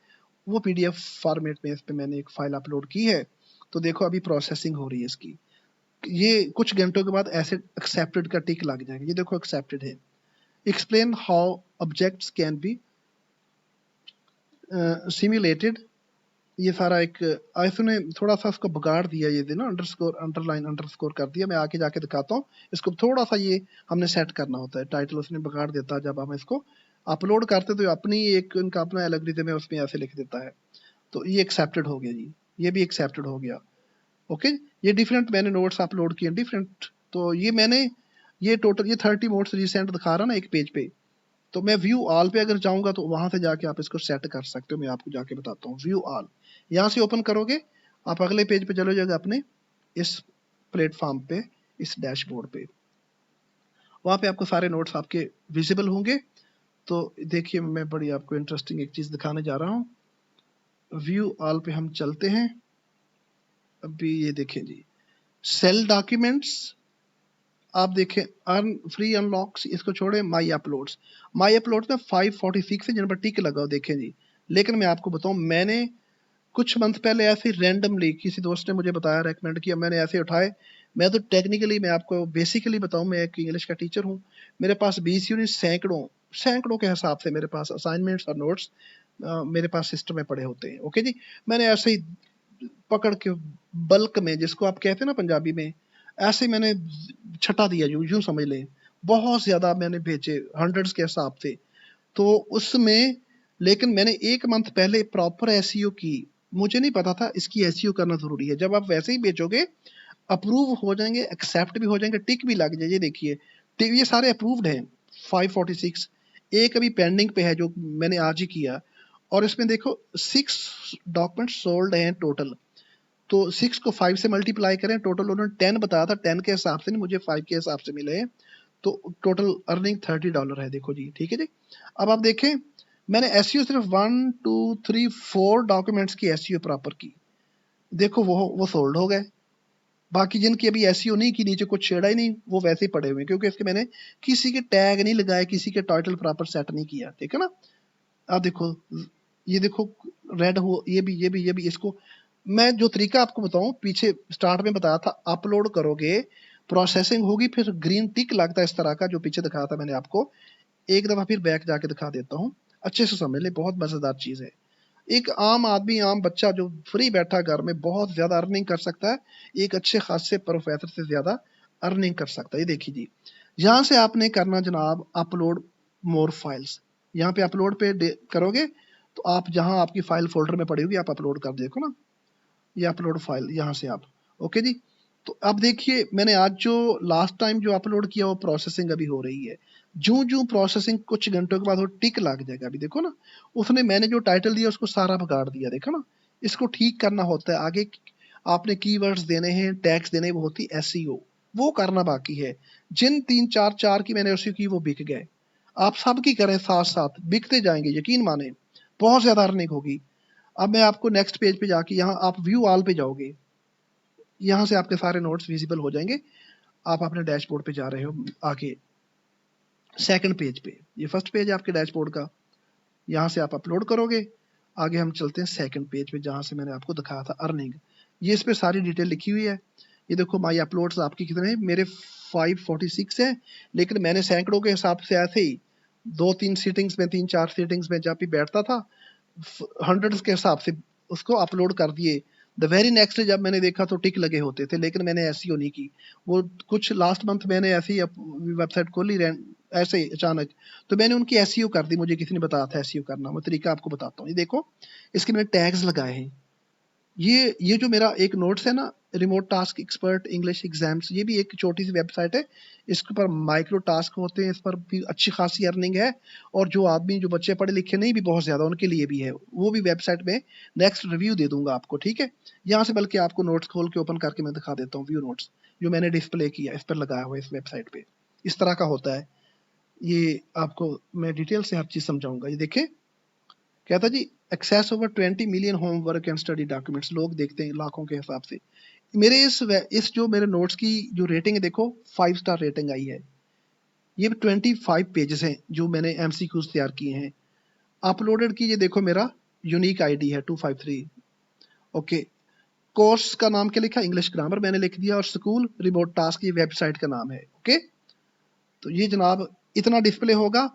वो पीडीएफ फॉर्मेट में इस पे मैंने एक फाइल अपलोड की है। तो देखो, अभी प्रोसेसिंग हो रही है इसकी, ये कुछ घंटों के बाद ऐसे एक्सेप्टेड का टिक लग जाएगा। ये देखो, एक्सेप्टेड है। Explain how objects can be simulated, ये सारा एक इसने थोड़ा सा उसको बिगाड़ दिया, ये ना अंडरस्कोर, अंडरलाइन, अंडरस्कोर कर दिया। मैं आके जाके दिखाता हूँ इसको, थोड़ा सा ये हमने सेट करना होता है, टाइटल उसने बिगाड़ देता है। जब हम इसको अपलोड करते तो अपनी एक उनका अपना एल्गोरिथम है, उसमें ऐसे लिख देता है। तो ये एक्सेप्टेड हो गया जी, ये भी एक्सेप्टेड हो गया। ओके, ये डिफरेंट मैंने नोट्स अपलोड किए डिफरेंट। तो ये मैंने ये टोटल ये 30 नोट्स रिसेंट दिखा रहा ना एक पेज पे। तो मैं व्यू ऑल पे अगर जाऊंगा तो वहां से जाके आप इसको सेट कर सकते हो। मैं आपको जाके बताता हूँ, व्यू ऑल, यहाँ से ओपन करोगे, आप अगले पेज पे चले जाओगे अपने इस प्लेटफॉर्म पे, इस डैशबोर्ड पे, वहां पे आपको सारे नोट्स आपके विजिबल होंगे। तो देखिए, मैं बड़ी आपको इंटरेस्टिंग एक चीज दिखाने जा रहा हूँ। व्यू ऑल पे हम चलते हैं। अभी ये देखें जी, सेल डॉक्यूमेंट्स, आप देखें, अर्न फ्री अनलॉक्स, इसको छोड़े, माई अपलोड्स में 546 है जिन पर टिक लगाओ, देखें जी। लेकिन मैं आपको बताऊं, मैंने कुछ मंथ पहले ऐसे रैंडमली किसी दोस्त ने मुझे बताया, रेकमेंड किया, मैंने ऐसे उठाए। मैं तो टेक्निकली, मैं आपको बेसिकली बताऊं, मैं एक इंग्लिश का टीचर हूँ। मेरे पास 20 यूनिट सैकड़ों सैकड़ों के हिसाब से मेरे पास असाइनमेंट्स और नोट्स मेरे पास सिस्टम में पड़े होते हैं। ओके जी, मैंने ऐसे ही पकड़ के बल्क में, जिसको आप कहते हैं ना पंजाबी में, ऐसे मैंने छटा दिया, यूं समझ लें। बहुत ज्यादा मैंने भेजे, हंड्रेड्स के हिसाब से। तो उसमें, लेकिन मैंने एक मंथ पहले प्रॉपर एसईओ की। मुझे नहीं पता था इसकी एसईओ करना जरूरी है। जब आप वैसे ही बेचोगे, अप्रूव हो जाएंगे, एक्सेप्ट भी हो जाएंगे, टिक भी लग जाएगी। देखिए ये सारे अप्रूव्ड हैं 546। एक अभी पेंडिंग पे है जो मैंने आज ही किया। और इसमें देखो 6 डॉक्यूमेंट सोल्ड हैं टोटल। तो 6 को 5 से मल्टीप्लाई करें, टोटल उन्होंने 10 बताया था, 10 के हिसाब से नहीं, मुझे 5 के हिसाब से मिले हैं। तो टोटल अर्निंग $30 है। देखो जी, ठीक है जी। अब आप देखें, मैंने एसईओ सिर्फ 1 2 3 4 डॉक्यूमेंट्स की एसईओ प्रॉपर की। देखो वो सोल्ड हो गए। बाकी जिनकी अभी एसईओ नहीं की, नीचे कुछ छेड़ा ही नहीं, वो वैसे ही पड़े हुए, क्योंकि इसके मैंने किसी के टैग नहीं लगाए, किसी के टाइटल प्रॉपर सेट नहीं किया। ठीक है ना। आप देखो, ये देखो रेड हो, ये भी इसको मैं जो तरीका आपको बताऊं, पीछे स्टार्ट में बताया था, अपलोड करोगे, प्रोसेसिंग होगी, फिर ग्रीन टिक लगता है इस तरह का, जो पीछे दिखाया था मैंने आपको। एक दफा फिर बैक जाके दिखा देता हूँ, अच्छे से समझ ले, बहुत मजेदार चीज है। एक आम आदमी, आम बच्चा जो फ्री बैठा घर में, बहुत ज्यादा अर्निंग कर सकता है। एक अच्छे खासे प्रोफेसर से ज्यादा अर्निंग कर सकता है। ये देखिए जी, यहाँ से आपने करना जनाब, अपलोड मोर फाइल्स। यहाँ पे अपलोड पे करोगे, तो आप जहाँ आपकी फाइल फोल्डर में पड़ी होगी, आप अपलोड कर देखो ना, ये अपलोड फाइल, यहाँ से आप। ओके जी। तो अब देखिए, मैंने आज जो लास्ट टाइम जो अपलोड किया, वो प्रोसेसिंग अभी हो रही है। जूं जूं प्रोसेसिंग, कुछ घंटों के बाद वो टिक लग जाएगा। अभी देखो ना, उसने, मैंने जो टाइटल दिया उसको सारा बिगाड़ दिया। देखो ना, इसको ठीक करना होता है। आगे आपने कीवर्ड्स देने हैं, टैग्स देने, वो होती एसईओ, वो करना बाकी है। जिन 3 4 की मैंने एसईओ की, वो बिक गए। आप सबकी करें, साथ साथ बिकते जाएंगे, यकीन माने, बहुत ज्यादा अर्निंग होगी। अब मैं आपको नेक्स्ट पेज पे जाके, यहाँ आप व्यू ऑल पे जाओगे, यहाँ से आपके सारे नोट्स विजिबल हो जाएंगे। आप अपने डैशबोर्ड पे जा रहे हो, आगे सेकंड पेज पे, ये फर्स्ट पेज है आपके डैशबोर्ड का, यहाँ से आप अपलोड करोगे। आगे हम चलते हैं सेकंड पेज पे, जहाँ से मैंने आपको दिखाया था अर्निंग। ये इस पे सारी डिटेल लिखी हुई है। ये देखो, माई अपलोड्स आपकी कितने हैं, मेरे 546 है। लेकिन मैंने सैकड़ों के हिसाब से ऐसे ही 2 3 सीटिंग्स में, 3 4 सीटिंग्स में जब भी बैठता था, हंड्रेड्स के हिसाब से उसको अपलोड कर दिए। द वेरी नेक्स्ट डे जब मैंने देखा तो टिक लगे होते थे, लेकिन मैंने एसईओ नहीं की। वो कुछ लास्ट मंथ मैंने ऐसे ही वेबसाइट खोली, ऐसे ही अचानक, तो मैंने उनकी एसईओ कर दी। मुझे किसी ने बताया था एसईओ करना, मैं तरीका आपको बताता हूँ। ये देखो, इसके मैंने टैग्स लगाए हैं। ये जो मेरा एक नोट्स है ना, remote task expert English exams, ये भी एक छोटी सी वेबसाइट है। इसके ऊपर माइक्रो टास्क होते हैं, इस पर भी अच्छी खासी अर्निंग है। और जो आदमी, जो बच्चे पढ़े लिखे नहीं भी बहुत ज्यादा, उनके लिए भी है। वो भी वेबसाइट में नेक्स्ट रिव्यू दे दूंगा आपको, ठीक है। यहाँ से बल्कि आपको नोट्स खोल के ओपन करके मैं दिखा देता हूँ, व्यू नोट्स जो मैंने डिस्प्ले किया, इस पर लगाया हुआ है, इस वेबसाइट पे इस तरह का होता है। ये आपको मैं डिटेल से हर चीज समझाऊंगा। ये देखें, कहता जी, access over 20 million homework and study documents, लोग देखते हैं लाखों के हिसाब से। मेरे इस जो मेरे नोट्स की जो रेटिंग है, देखो 5 स्टार रेटिंग आई है। ये 25 पेजेस हैं जो मैंने एमसीक्यूज तैयार किए हैं। अपलोडेड की, ये देखो मेरा यूनिक आईडी है 253। ओके, कोर्स का नाम क्या लिखा, इंग्लिश ग्रामर मैंने लिख दिया, और स्कूल रिमोट टास्क ये वेबसाइट का नाम है। ओके, तो ये जनाब इतना डिस्प्ले होगा।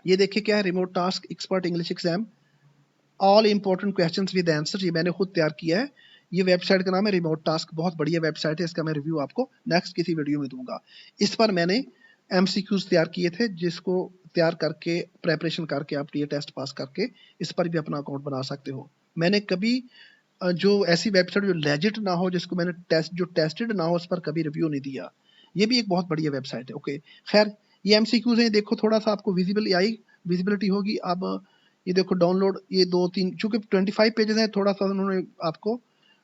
ये देखिए क्या है, remote task expert English exam, all important questions with answer, ये मैंने खुद तैयार किया है। ये वेबसाइट का नाम है रिमोट टास्क, बहुत बढ़िया वेबसाइट है। इसका मैं रिव्यू आपको नेक्स्ट किसी वीडियो में दूंगा। इस पर मैंने एमसीक्यूज तैयार किए थे, जिसको तैयार करके, प्रेपरेशन करके, आप ये टेस्ट पास करके इस पर भी अपना अकाउंट बना सकते हो। मैंने कभी जो ऐसी वेबसाइट जो लेजिट ना हो, जिसको मैंने टेस्टेड ना हो, उस पर कभी रिव्यू नहीं दिया। ये भी एक बहुत बढ़िया वेबसाइट है। ओके, खैर, ये एमसीक्यूज है। देखो, थोड़ा सा आपको विजिबिलिटी होगी। अब ये देखो डाउनलोड, ये 2 3, चूंकि 25 पेजेस हैं, थोड़ा सा उन्होंने आपको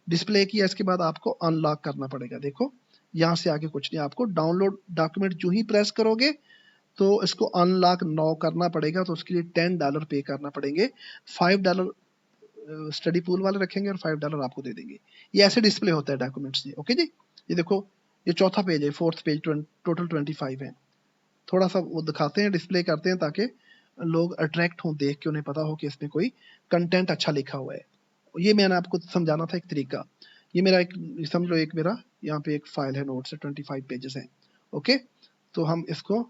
डिस्प्ले किया। इसके बाद आपको अनलॉक करना पड़ेगा। देखो, यहाँ से आगे कुछ नहीं, आपको डाउनलोड डॉक्यूमेंट जो ही प्रेस करोगे, तो इसको अनलॉक नाउ करना पड़ेगा। तो उसके लिए $10 पे करना पड़ेंगे। $5 स्टडी पूल वाले रखेंगे, और $5 आपको दे देंगे। ये ऐसे डिस्प्ले होता है डॉक्यूमेंट्स। ओके जी, ये देखो, ये चौथा पेज है, फोर्थ पेज, टोटल 25 है। थोड़ा सा वो दिखाते हैं, डिस्प्ले करते हैं, ताकि लोग अट्रैक्ट हों, देख के उन्हें पता हो कि इसमें कोई कंटेंट अच्छा लिखा हुआ है। ये मैंने आपको समझाना था एक तरीका। ये मेरा एक, समझ लो एक मेरा यहाँ पे एक फाइल है, नोट्स है, 25 पेजेस हैं। ओके, तो हम इसको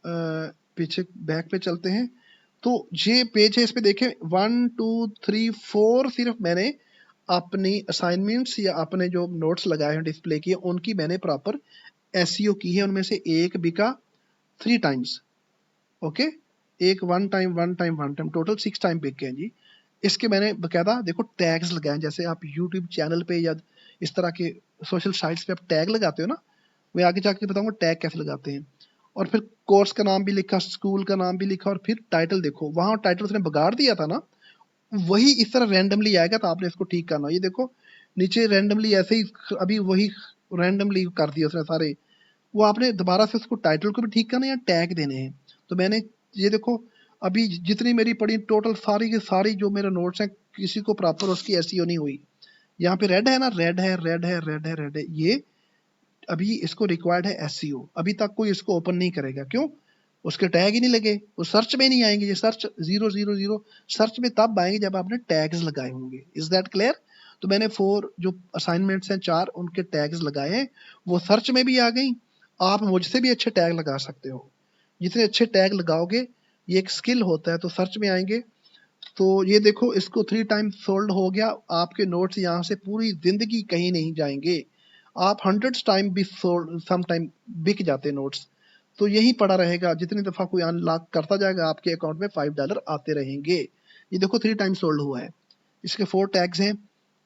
पीछे बैक पे चलते हैं। तो ये पेज है, इस पे देखें 1 2 3 4 सिर्फ मैंने अपनी असाइनमेंट्स या अपने जो नोट्स लगाए हैं डिस्प्ले किए उनकी मैंने प्रॉपर एसईओ की है। उनमें से एक बिका 3 टाइम्स। ओके, एक 1 time 1 time 1 time, total 6 time बिक गए हैं जी। इसके मैंने बकायदा देखो टैग्स लगाए, जैसे आप यूट्यूब चैनल पे या इस तरह के सोशल साइट्स पे आप टैग लगाते हो ना, मैं आगे जाके बताऊंगा टैग कैसे लगाते हैं। और फिर कोर्स का नाम भी लिखा, स्कूल का नाम भी लिखा, और फिर टाइटल देखो, वहां टाइटल उसने बिगाड़ दिया था ना, वही इस तरह रैंडमली आएगा, तो आपने इसको ठीक करना। ये देखो नीचे रैंडमली ऐसे ही अभी वही रैंडमली कर दिया उसने सारे, वो आपने दोबारा से उसको टाइटल को भी ठीक करना है या टैग देने हैं। तो मैंने ये देखो अभी जितनी मेरी पड़ी टोटल सारी की सारी जो मेरे नोट्स हैं, किसी को प्रॉपर उसकी एसईओ नहीं हुई। यहाँ पे रेड है ना, रेड है, रेड है, रेड है, रेड है, ये अभी इसको रिक्वायर्ड है एसईओ। अभी तक कोई इसको ओपन नहीं करेगा, क्यों? उसके टैग ही नहीं लगे, वो सर्च में नहीं आएंगे। ये सर्च 000 सर्च में तब आएंगे जब आपने टैग्स लगाए होंगे। Is that clear? तो मैंने 4 जो असाइनमेंट्स हैं 4 उनके टैग्स लगाए हैं, वो सर्च में भी आ गई। आप मुझसे भी अच्छे टैग लगा सकते हो, जितने अच्छे टैग लगाओगे, ये एक स्किल होता है, तो सर्च में आएंगे। तो ये देखो इसको 3 टाइम सोल्ड हो गया। आपके नोट्स यहाँ से पूरी जिंदगी कहीं नहीं जाएंगे। आप 100 टाइम भी सोल्ड, सम टाइम बिक जाते नोट्स, तो यही पड़ा रहेगा। जितनी दफा कोई अनलॉक करता जाएगा आपके अकाउंट में $5 आते रहेंगे। ये देखो 3 टाइम सोल्ड हुआ है। इसके 4 टैग्स हैं।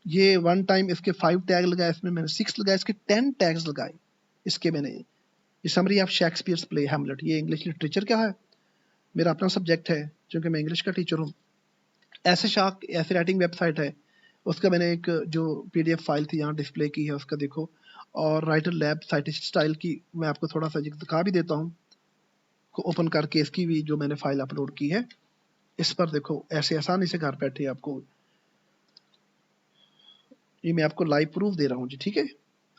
ये 1 टाइम इसके 5 टैग लगाए, इसमें मैंने 6 लगाए, इसके 10 टैग्स लगाए। इसके मैंने ये summary of Shakespeare's play Hamlet, ये इंग्लिश लिटरेचर का है, मेरा अपना सब्जेक्ट है क्योंकि मैं इंग्लिश का टीचर हूँ। ऐसे शार्क ऐसे राइटिंग वेबसाइट है, उसका मैंने एक जो पीडीएफ फाइल थी यहाँ डिस्प्ले की है, उसका देखो। और राइटर लैब साइटेशन स्टाइल की मैं आपको थोड़ा सा दिखा भी देता हूँ, को ओपन करके इसकी भी जो मैंने फाइल अपलोड की है, इस पर देखो ऐसे आसानी से घर बैठे आपको, ये मैं आपको लाइव प्रूफ दे रहा हूँ जी, ठीक है।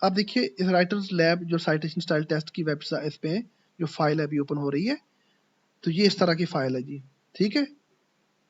अब देखिए इस राइटर्स लैब जो साइटेशन स्टाइल टेस्ट की वेबसाइट, इस पे जो फाइल अभी ओपन हो रही है, तो ये इस तरह की फाइल है जी, ठीक है।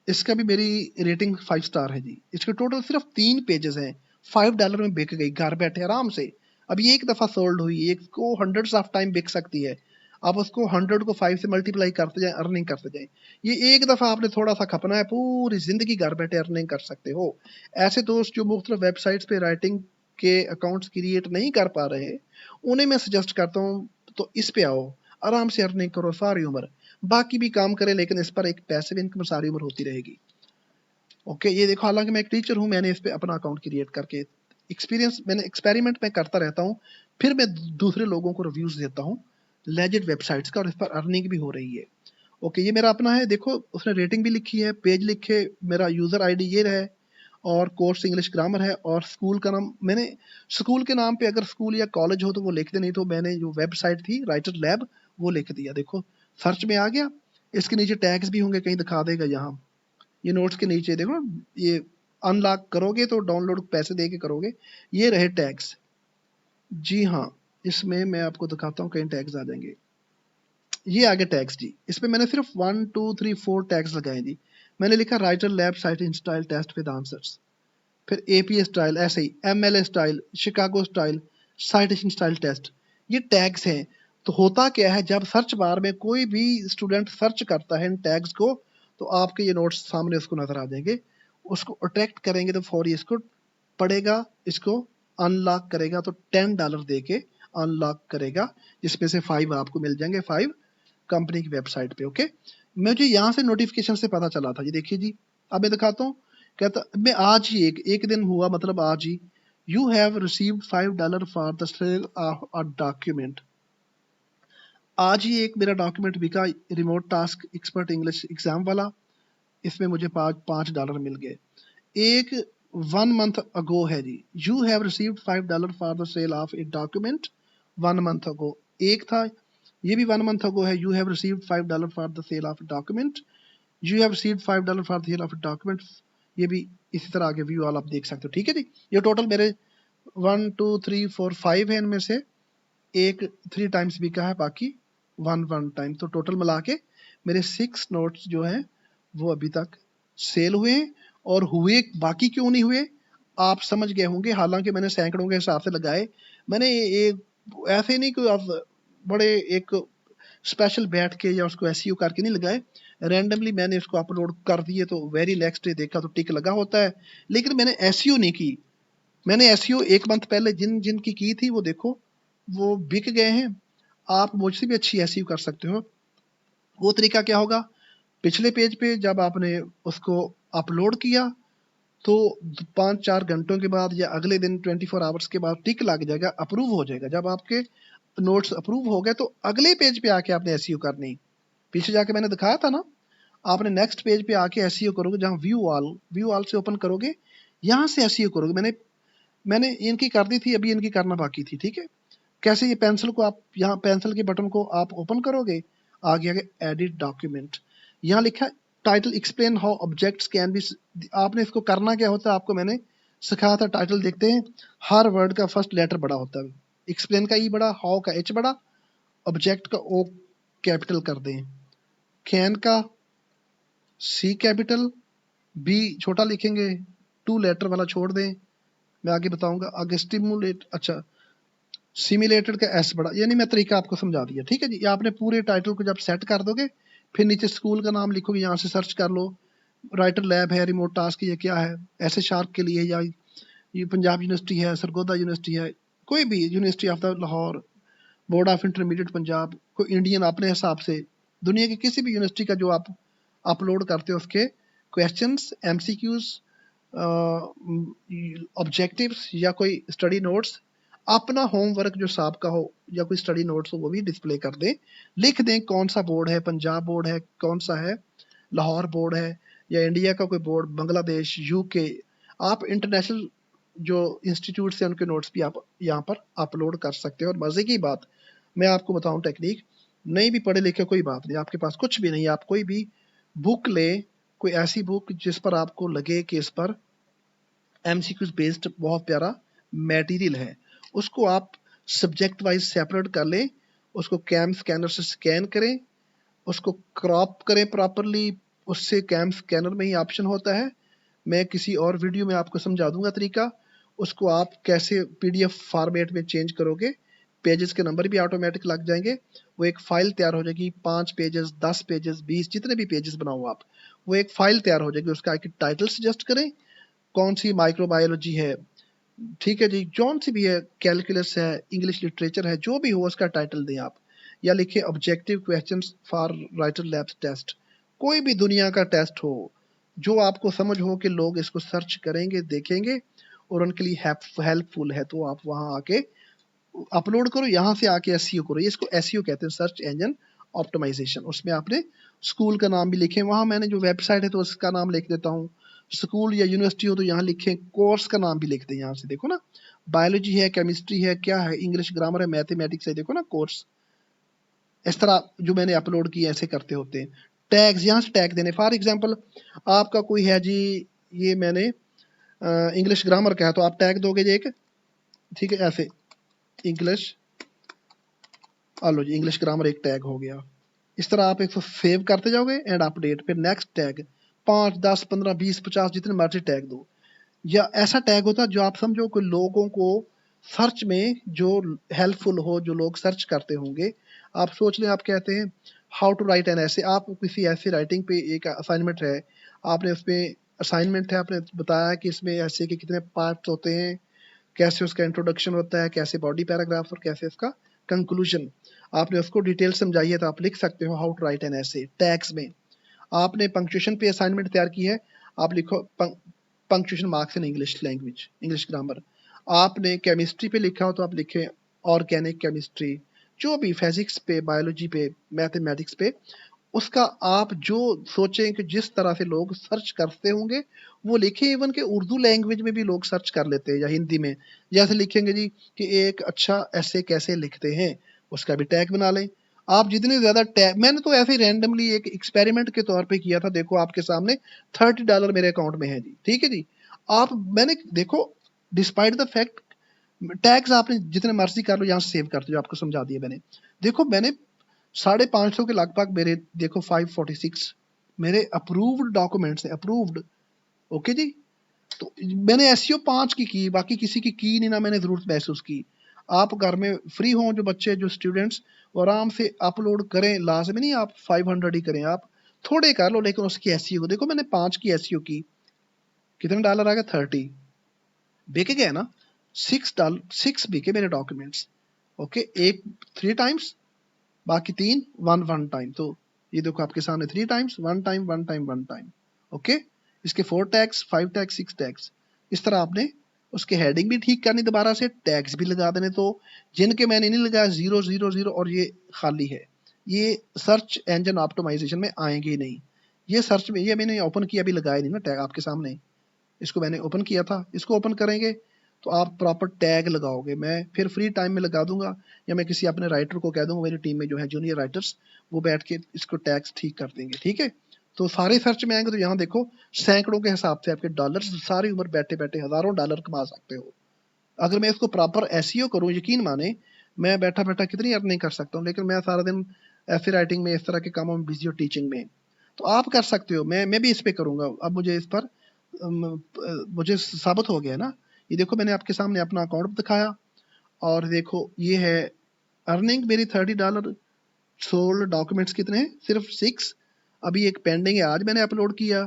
इसका भी मेरी रेटिंग 5 स्टार है जी। इसके टोटल सिर्फ 3 पेजेस हैं, $5 में बिक गई घर बैठे आराम से। अब ये एक दफा सोल्ड हुई, एक को हंड्रेड्स ऑफ टाइम बिक सकती है। आप उसको 100 को 5 से मल्टीप्लाई करते जाएं, अर्निंग करते जाएं। ये एक दफा आपने थोड़ा सा खपना है, पूरी जिंदगी घर बैठे अर्निंग कर सकते हो। ऐसे दोस्त जो मुख्तलिफ वेबसाइट्स पे राइटिंग के अकाउंट्स क्रिएट नहीं कर पा रहे, उन्हें मैं सजेस्ट करता हूँ तो इस पे आओ, आराम से अर्निंग करो सारी उम्र। बाकी भी काम करें, लेकिन इस पर एक पैसिव इनकम सारी उम्र होती रहेगी। ओके, ये देखो हालांकि मैं एक टीचर हूँ, मैंने इस पे अपना अकाउंट क्रिएट करके एक्सपीरियंस, मैंने एक्सपेरिमेंट में करता रहता हूँ, फिर मैं दूसरे लोगों को रिव्यूज देता हूँ लेजिट वेबसाइट्स का, और इस पर अर्निंग भी हो रही है। ओके, ये मेरा अपना है, देखो उसने रेटिंग भी लिखी है, पेज लिखे, मेरा यूजर आईडी ये रहा है, और कोर्स इंग्लिश ग्रामर है, और स्कूल का नाम मैंने, स्कूल के नाम पे अगर स्कूल या कॉलेज हो तो वो लिख दे, नहीं तो मैंने जो वेबसाइट थी राइटर लैब वो लिख दिया। देखो सर्च में आ गया। इसके नीचे टैग्स भी होंगे, कहीं दिखा देगा यहाँ, ये नोट्स के नीचे देखो, ये अनलॉक करोगे तो डाउनलोड पैसे दे के करोगे, ये रहे टैग्स। जी हाँ, इसमें मैं आपको दिखाता हूँ, कई टैग्स आ जाएंगे। ये आगे टैग्स जी, इसमें मैंने सिर्फ 1 2 3 4 टैग्स लगाए जी। मैंने लिखा writer lab citing style test with answers, फिर एपीए स्टाइल, ऐसे ही MLA style, Chicago style, citation style test, ये टैग्स हैं। तो होता क्या है, जब सर्च बार में कोई भी स्टूडेंट सर्च करता है इन टैग्स को, तो आपके ये नोट्स सामने उसको नजर आ जाएंगे। उसको अट्रैक्ट करेंगे तो फौरी इसको पढ़ेगा, इसको अनलॉक करेगा, तो $10 दे के अनलॉक करेगा, जिसमें से 5 आपको मिल जाएंगे, 5 कंपनी की वेबसाइट पे। ओके, मुझे यहाँ से नोटिफिकेशन से पता चला था, ये देखिए जी, अब मैं दिखाता हूँ। कहता मैं आज ही एक दिन हुआ, मतलब आज ही, you have received $5 for the sale of a document. आज ही एक मेरा डॉक्यूमेंट बिका, remote task expert English exam वाला, इसमें मुझे $5 मिल गए। एक 1 मंथ अगो है जी, you have received $5 for the sale of a document 1 month ago, एक था। ये भी 1 मंथ अगो है, you have received $5 for the sale of document, you have received $5 for the sale of document. ये भी इसी तरह आगे व्यू ऑल आप देख सकते हो, ठीक है जी। ये टोटल मेरे 1 2 3 4 5 है, इनमें से एक 3 टाइम्स बिका है, बाकी 1 टाइम, तो टोटल मिला के मेरे 6 नोट्स जो हैं वो अभी तक सेल हुए हैं। और हुए बाकी क्यों नहीं हुए आप समझ गए होंगे। हालांकि मैंने सैकड़ों के हिसाब से लगाए, मैंने ऐसे नहीं कोई बड़े एक स्पेशल बैठ के या उसको एसईओ करके नहीं लगाए, रैंडमली मैंने उसको अपलोड कर दिए तो वेरी नेक्स्ट डे देखा तो टिक लगा होता है। लेकिन मैंने एसईओ नहीं की। मैंने एसईओ 1 मंथ पहले जिन की थी वो देखो वो बिक गए हैं। आप मुझसे भी अच्छी एसईओ कर सकते हो। वो तरीका क्या होगा, पिछले पेज पे जब आपने उसको अपलोड किया तो 5-4 घंटों के बाद या अगले दिन 24 आवर्स के बाद टिक लग जाएगा, अप्रूव हो जाएगा। जब आपके नोट्स अप्रूव हो गए तो अगले पेज पे आके आपने एसईओ करनी। पीछे जाके मैंने दिखाया था ना, आपने नेक्स्ट पेज पे आके एसईओ करोगे, जहां व्यू ऑल से ओपन करोगे, यहां से एसईओ करोगे। मैंने इनकी कर दी थी, अभी इनकी करना बाकी थी। ठीक है, कैसे, ये पेंसिल को आप यहाँ पेंसिल के बटन को आप ओपन करोगे, आ गया एडिट डॉक्यूमेंट, यहाँ लिखा है title explain how objects can be. आपने इसको करना क्या होता है, आपको मैंने सिखाया था। टाइटल देखते हैं, हर वर्ड का फर्स्ट लेटर बड़ा होता है। एक्सप्लेन का ई बड़ा, हाउ का एच बड़ा, ऑब्जेक्ट का ओ कैपिटल कर दें, कैन का सी कैपिटल, बी छोटा लिखेंगे, 2 लेटर वाला छोड़ दें, मैं आगे बताऊंगा। आगे स्टिमुलेट, अच्छा सिमुलेटेड का एस बड़ा, यानी मैं तरीका आपको समझा दिया। ठीक है जी, आपने पूरे टाइटल को जब सेट कर दोगे, फिर नीचे स्कूल का नाम लिखोगे, यहाँ से सर्च कर लो, राइटर लैब है, रिमोट टास्क, ये क्या है, ऐसे शार्क के लिए, या ये पंजाब यूनिवर्सिटी है, सरगोदा यूनिवर्सिटी है, कोई भी university of the Lahore, board of intermediate Punjab, कोई इंडियन अपने हिसाब से, दुनिया की किसी भी यूनिवर्सिटी का जो आप अपलोड करते हो उसके क्वेश्चंस, एमसीक्यूज, ऑब्जेक्टिव्स या कोई स्टडी नोट्स, अपना होमवर्क जो साहब का हो या कोई स्टडी नोट्स हो वो भी डिस्प्ले कर दें। लिख दें कौन सा बोर्ड है, पंजाब बोर्ड है, कौन सा है, लाहौर बोर्ड है, या इंडिया का कोई बोर्ड, बांग्लादेश, यूके। आप इंटरनेशनल जो इंस्टीट्यूट से उनके नोट्स भी आप यहाँ पर अपलोड कर सकते हो। और मजे की बात मैं आपको बताऊं टेक्निक, नहीं भी पढ़े लिखे कोई बात नहीं, आपके पास कुछ भी नहीं, आप कोई भी बुक ले, कोई ऐसी बुक जिस पर आपको लगे कि इस पर एमसीक्यूज बेस्ड बहुत प्यारा मटेरियल है, उसको आप सब्जेक्ट वाइज सेपरेट कर लें, उसको कैम स्कैनर से स्कैन करें, उसको क्रॉप करें प्रॉपरली, उससे कैम स्कैनर में ही ऑप्शन होता है, मैं किसी और वीडियो में आपको समझा दूंगा तरीका। उसको आप कैसे पीडीएफ फॉर्मेट में चेंज करोगे, पेजेस के नंबर भी ऑटोमेटिक लग जाएंगे, वो एक फाइल तैयार हो जाएगी, 5 पेजेस, 10 पेजेस, 20, जितने भी पेजेस बनाओ आप, वो एक फाइल तैयार हो जाएगी। उसका आके टाइटल सजेस्ट करें, कौन सी माइक्रोबायोलॉजी है, ठीक है जी, जौन सी भी है, कैलकुलस है, इंग्लिश लिटरेचर है, जो भी हो उसका टाइटल दें आप, या लिखिए objective questions for writer labs test, कोई भी दुनिया का टेस्ट हो जो आपको समझ हो कि लोग इसको सर्च करेंगे, देखेंगे और उनके लिए हेल्पफुल है, तो आप वहां आके अपलोड करो, यहाँ से आके एसईओ करो। ये इसको एसईओ कहते हैं, सर्च इंजन ऑप्टिमाइजेशन। उसमें आपने स्कूल का नाम भी लिखें, वहां मैंने जो वेबसाइट है तो उसका नाम लिख देता हूँ, स्कूल या यूनिवर्सिटी हो तो यहाँ लिखें, कोर्स का नाम भी लिख दें, यहाँ से देखो ना, बायोलॉजी है, केमिस्ट्री है, क्या है, इंग्लिश ग्रामर है, मैथमेटिक्स है, देखो ना कोर्स। इस तरह जो मैंने अपलोड किए ऐसे करते होते हैं। टैग्स, यहाँ से टैग देने, फॉर एग्जाम्पल आपका कोई है जी, ये मैंने इंग्लिश ग्रामर का है तो आप टैग दोगे जी एक, ठीक है, ऐसे इंग्लिश, लो जी इंग्लिश ग्रामर एक टैग हो गया। इस तरह आप एक सेव करते जाओगे एंड अपडेट, फिर नेक्स्ट टैग, 5, 10, 15, 20, 50 जितने मर्जी टैग दो। या ऐसा टैग होता है जो आप समझो कि लोगों को सर्च में जो हेल्पफुल हो, जो लोग सर्च करते होंगे। आप सोच लें, आप कहते हैं हाउ टू राइट एन ऐसे, आप किसी ऐसे राइटिंग पे एक असाइनमेंट है, आपने उसमें असाइनमेंट है, आपने बताया कि इसमें ऐसे के कितने पार्ट्स होते हैं, कैसे उसका इंट्रोडक्शन होता है, कैसे बॉडी पैराग्राफ और कैसे उसका कंक्लूजन, आपने उसको डिटेल समझाई है, तो आप लिख सकते हो हाउ टू राइट एन ऐसे। टैग्स में आपने पंक्चुएशन पे असाइनमेंट तैयार की है, आप लिखो punctuation marks in English language, English grammar. आपने केमिस्ट्री पे लिखा हो तो आप लिखें ऑर्गेनिक केमिस्ट्री, जो भी फिजिक्स पे, बायोलॉजी पे, मैथमेटिक्स पे, उसका आप जो सोचें कि जिस तरह से लोग सर्च करते होंगे वो लिखें। इवन के उर्दू लैंग्वेज में भी लोग सर्च कर लेते हैं, या हिंदी में, जैसे लिखेंगे जी कि एक अच्छा ऐसे कैसे लिखते हैं, उसका भी टैग बना लें। आप जितने ज्यादा टैग, मैंने तो ऐसे रैंडमली एक एक्सपेरिमेंट के तौर पे किया था, देखो आपके सामने $30 मेरे अकाउंट में है जी, ठीक है जी। आप मैंने देखो, डिस्पाइट द फैक्ट, टैग्स आपने जितने मर्जी कर लो, यहाँ से सेव कर दो, आपको समझा दिया मैंने। देखो मैंने 550 के लगभग मेरे देखो 546 मेरे अप्रूव्ड डॉक्यूमेंट्स हैं, अप्रूव्ड, ओके जी। तो मैंने एसईओ 5 की, बाकी किसी की नहीं, ना मैंने जरूरत महसूस की। आप घर में फ्री हों, जो बच्चे जो स्टूडेंट्स, वो आराम से अपलोड करें, लाजमी नहीं आप 500 ही करें, आप थोड़े कर लो, लेकिन उसकी एसईओ देखो। मैंने 5 की एसईओ की, कितने डॉलर आ गए? 30 बिके गए ना। $6 बिके मेरे डॉक्यूमेंट्स। ओके, एक 3 टाइम्स, बाकी 3 1 टाइम। तो ये देखो आपके सामने 3 times, 1 time 1 time 1 time. Okay, इसके 4 टैग्स, 5 टैग्स, 6 टैग्स। इस तरह आपने उसके हेडिंग भी ठीक करनी, दोबारा से टैग्स भी लगा देने। तो जिनके मैंने नहीं लगाया 0 0 0 और ये खाली है, ये सर्च इंजन ऑप्टिमाइजेशन में आएंगे ही नहीं। ये सर्च में, ये मैंने ओपन किया, अभी लगाया नहीं ना टैग आपके सामने, इसको मैंने ओपन किया था। इसको ओपन करेंगे तो आप प्रॉपर टैग लगाओगे। मैं फिर फ्री टाइम में लगा दूंगा, या मैं किसी अपने राइटर को कह दूंगा, मेरी टीम में जो है जूनियर राइटर्स, वो बैठ के इसको टैग्स ठीक कर देंगे, ठीक है। तो सारे सर्च में आएंगे तो यहाँ देखो सैकड़ों के हिसाब से आपके डॉलर, सारी उम्र बैठे बैठे हजारों डॉलर कमा सकते हो। अगर मैं इसको प्रॉपर एसईओ करूँ, यकीन माने मैं बैठा बैठा कितनी अर्निंग कर सकता हूँ। लेकिन मैं सारा दिन ऐसे राइटिंग में, इस तरह के कामों में बिजी हूँ, टीचिंग में। तो आप कर सकते हो, मैं भी इस पे करूंगा। अब मुझे इस पर मुझे साबित हो गया ना। ये देखो मैंने आपके सामने अपना अकाउंट दिखाया, और देखो ये है अर्निंग मेरी $30। सोल्ड डॉक्यूमेंट्स कितने हैं? सिर्फ 6। अभी एक पेंडिंग है, आज मैंने अपलोड किया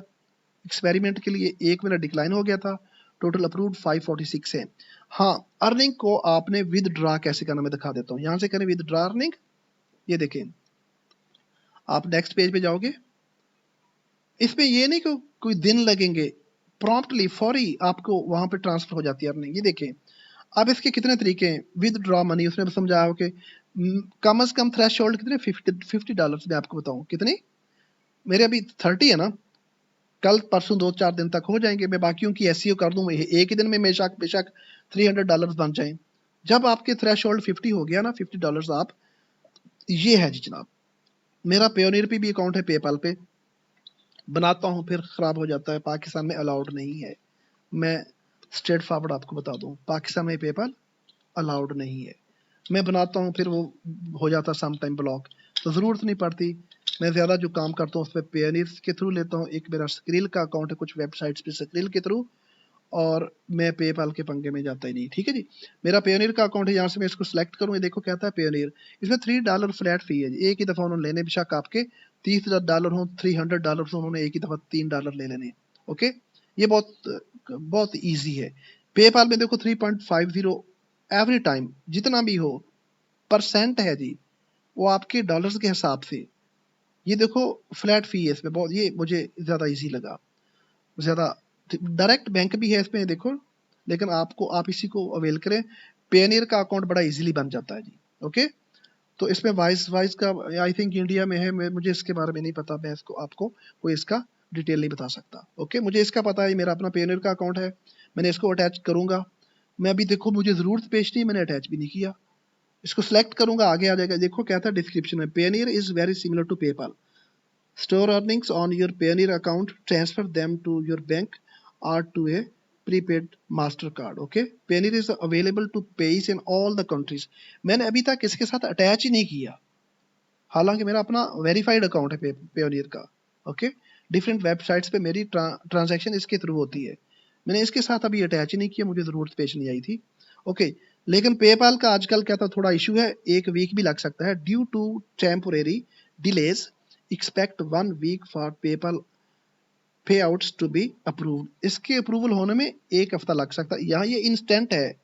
एक्सपेरिमेंट के लिए, एक मेरा डिक्लाइन हो गया था। टोटल अप्रूव्ड 546 है। हाँ, अर्निंग को आपने विदड्रा कैसे करना मैं दिखा देता हूँ। यहाँ से करें विदड्रा अर्निंग, ये देखें, आप नेक्स्ट पेज पे जाओगे। इसमें ये नहीं कि कोई दिन लगेंगे, प्रॉम्प्टली फौरी आपको वहां पे ट्रांसफर हो जाती है अर्निंग। ये देखें, अब इसके कितने तरीके हैं। विद ड्रॉ मनी, उसने समझाया कि कम से कम थ्रेश होल्ड कितने, $50। मैं आपको बताऊं कितने, मेरे अभी 30 है ना, कल परसों 2-4 दिन तक हो जाएंगे। मैं बाकियों की एसईओ कर दूं, एक ही दिन में बेशक $300 बन जाए। जब आपके थ्रेश होल्ड 50 हो गया ना, $50 आप, ये है जी जनाब। मेरा पेयोनियर पे भी अकाउंट है, पेपाल पे बनाता हूँ, फिर खराब हो जाता है, पाकिस्तान में अलाउड नहीं है। मैं स्ट्रेट फॉरवर्ड आपको बता दूं, पाकिस्तान में पेपाल अलाउड नहीं है। मैं बनाता हूँ, फिर वो हो जाता सम टाइम ब्लॉक, तो ज़रूरत नहीं पड़ती। मैं ज़्यादा जो काम करता हूँ उस पर पेयोनियर के थ्रू लेता हूँ। एक मेरा स्क्रिल का अकाउंट है, कुछ वेबसाइट्स पे स्क्रिल के थ्रू, और मैं पेपाल के पंगे में जाता ही नहीं, ठीक है जी। मेरा पेयोनियर का अकाउंट है, यहाँ से मैं इसको सिलेक्ट करूँ, ये देखो कहता है पेयोनियर। इसमें $3 फ्लैट फी है जी, एक ही दफ़ा उन्होंने लेने, बेशक आपके $30 हो, $300 हो, उन्होंने एक ही दफ़ा $3 ले लेने। ओके, ये बहुत बहुत ईजी है। पेपाल में देखो 3.50 एवरी टाइम, जितना भी हो परसेंट है जी, वो आपके डॉलर्स के हिसाब से। ये देखो फ्लैट फी है इसमें, बहुत, ये मुझे ज़्यादा इजी लगा। ज़्यादा डायरेक्ट बैंक भी है इसमें देखो, लेकिन आप इसी को अवेल करें। पेनियर का अकाउंट बड़ा इजीली बन जाता है जी। ओके, तो इसमें वाइस वाइस का आई थिंक इंडिया में है, मुझे इसके बारे में नहीं पता, मैं इसको आपको कोई इसका डिटेल नहीं बता सकता। ओके, मुझे इसका पता है, मेरा अपना पेनियर का अकाउंट है, मैंने इसको अटैच करूंगा। मैं अभी देखो मुझे ज़रूरत पेश नहीं, मैंने अटैच भी नहीं किया। इसको सेलेक्ट करूंगा, आगे आ जाएगा। देखो कहता है डिस्क्रिप्शन में, Payoneer is very similar to PayPal, store earnings on your Payoneer account, transfer them to your bank or to a prepaid MasterCard. Okay, Payoneer is available to pays in all the countries. मैंने अभी तक इसके साथ attach ही नहीं किया, हालांकि मेरा अपना वेरीफाइड अकाउंट है पेयोनियर का। ओके, डिफरेंट वेबसाइट्स पे मेरी ट्रांजैक्शन इसके थ्रू होती है, मैंने इसके साथ अभी अटैच ही नहीं किया, मुझे ज़रूरत पेश नहीं आई थी। ओके, लेकिन पेपाल का आजकल क्या था, थोड़ा इशू है, 1 वीक भी लग सकता है। Due to temporary delays, expect 1 week for PayPal payouts to be approved. इसके अप्रूवल होने में 1 हफ्ता लग सकता है। यहाँ ये इंस्टेंट है,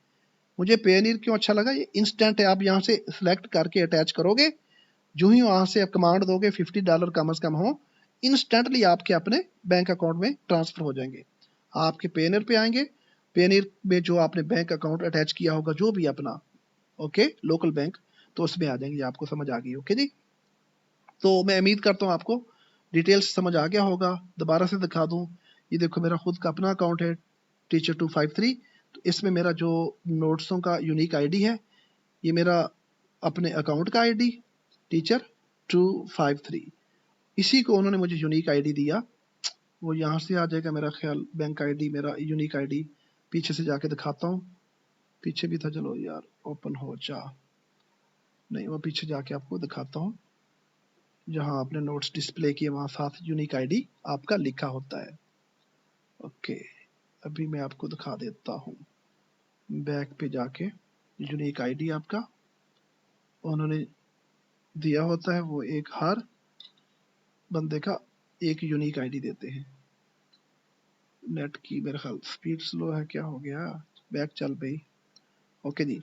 मुझे पेयोनियर क्यों अच्छा लगा, ये इंस्टेंट है। आप यहाँ से सिलेक्ट करके अटैच करोगे, जो ही वहां से कमांड दोगे $50 कम से कम हो, इंस्टेंटली आपके अपने बैंक अकाउंट में ट्रांसफर हो जाएंगे, आपके पेनियर पे आएंगे। पेनियर में जो आपने बैंक अकाउंट अटैच किया होगा, जो भी अपना, ओके, लोकल बैंक, तो उसमें आ जाएंगे। आपको समझ आ गई? ओके जी, तो मैं उम्मीद करता हूँ आपको डिटेल्स समझ आ गया होगा। दोबारा से दिखा दूँ, ये देखो मेरा खुद का अपना अकाउंट है, टीचर 253। तो इसमें मेरा जो नोट्सों का यूनिक आईडी है, ये मेरा अपने अकाउंट का आईडी टीचर 253, इसी को उन्होंने मुझे यूनिक आईडी दिया। वो यहाँ से आ जाएगा मेरा ख्याल, बैंक आईडी मेरा यूनिक आईडी। पीछे से जाके दिखाता हूँ, पीछे भी था, चलो यार ओपन हो जा, नहीं वो पीछे जाके आपको दिखाता हूँ, जहाँ आपने नोट्स डिस्प्ले किए वहाँ साथ यूनिक आईडी आपका लिखा होता है। ओके, अभी मैं आपको दिखा देता हूँ। बैक पे जाके यूनिक आईडी आपका उन्होंने दिया होता है, वो एक हर बंदे का एक यूनिक आईडी देते हैं। नेट की मेरे ख्याल स्पीड स्लो है, क्या हो गया? बैक चल गई। ओके जी,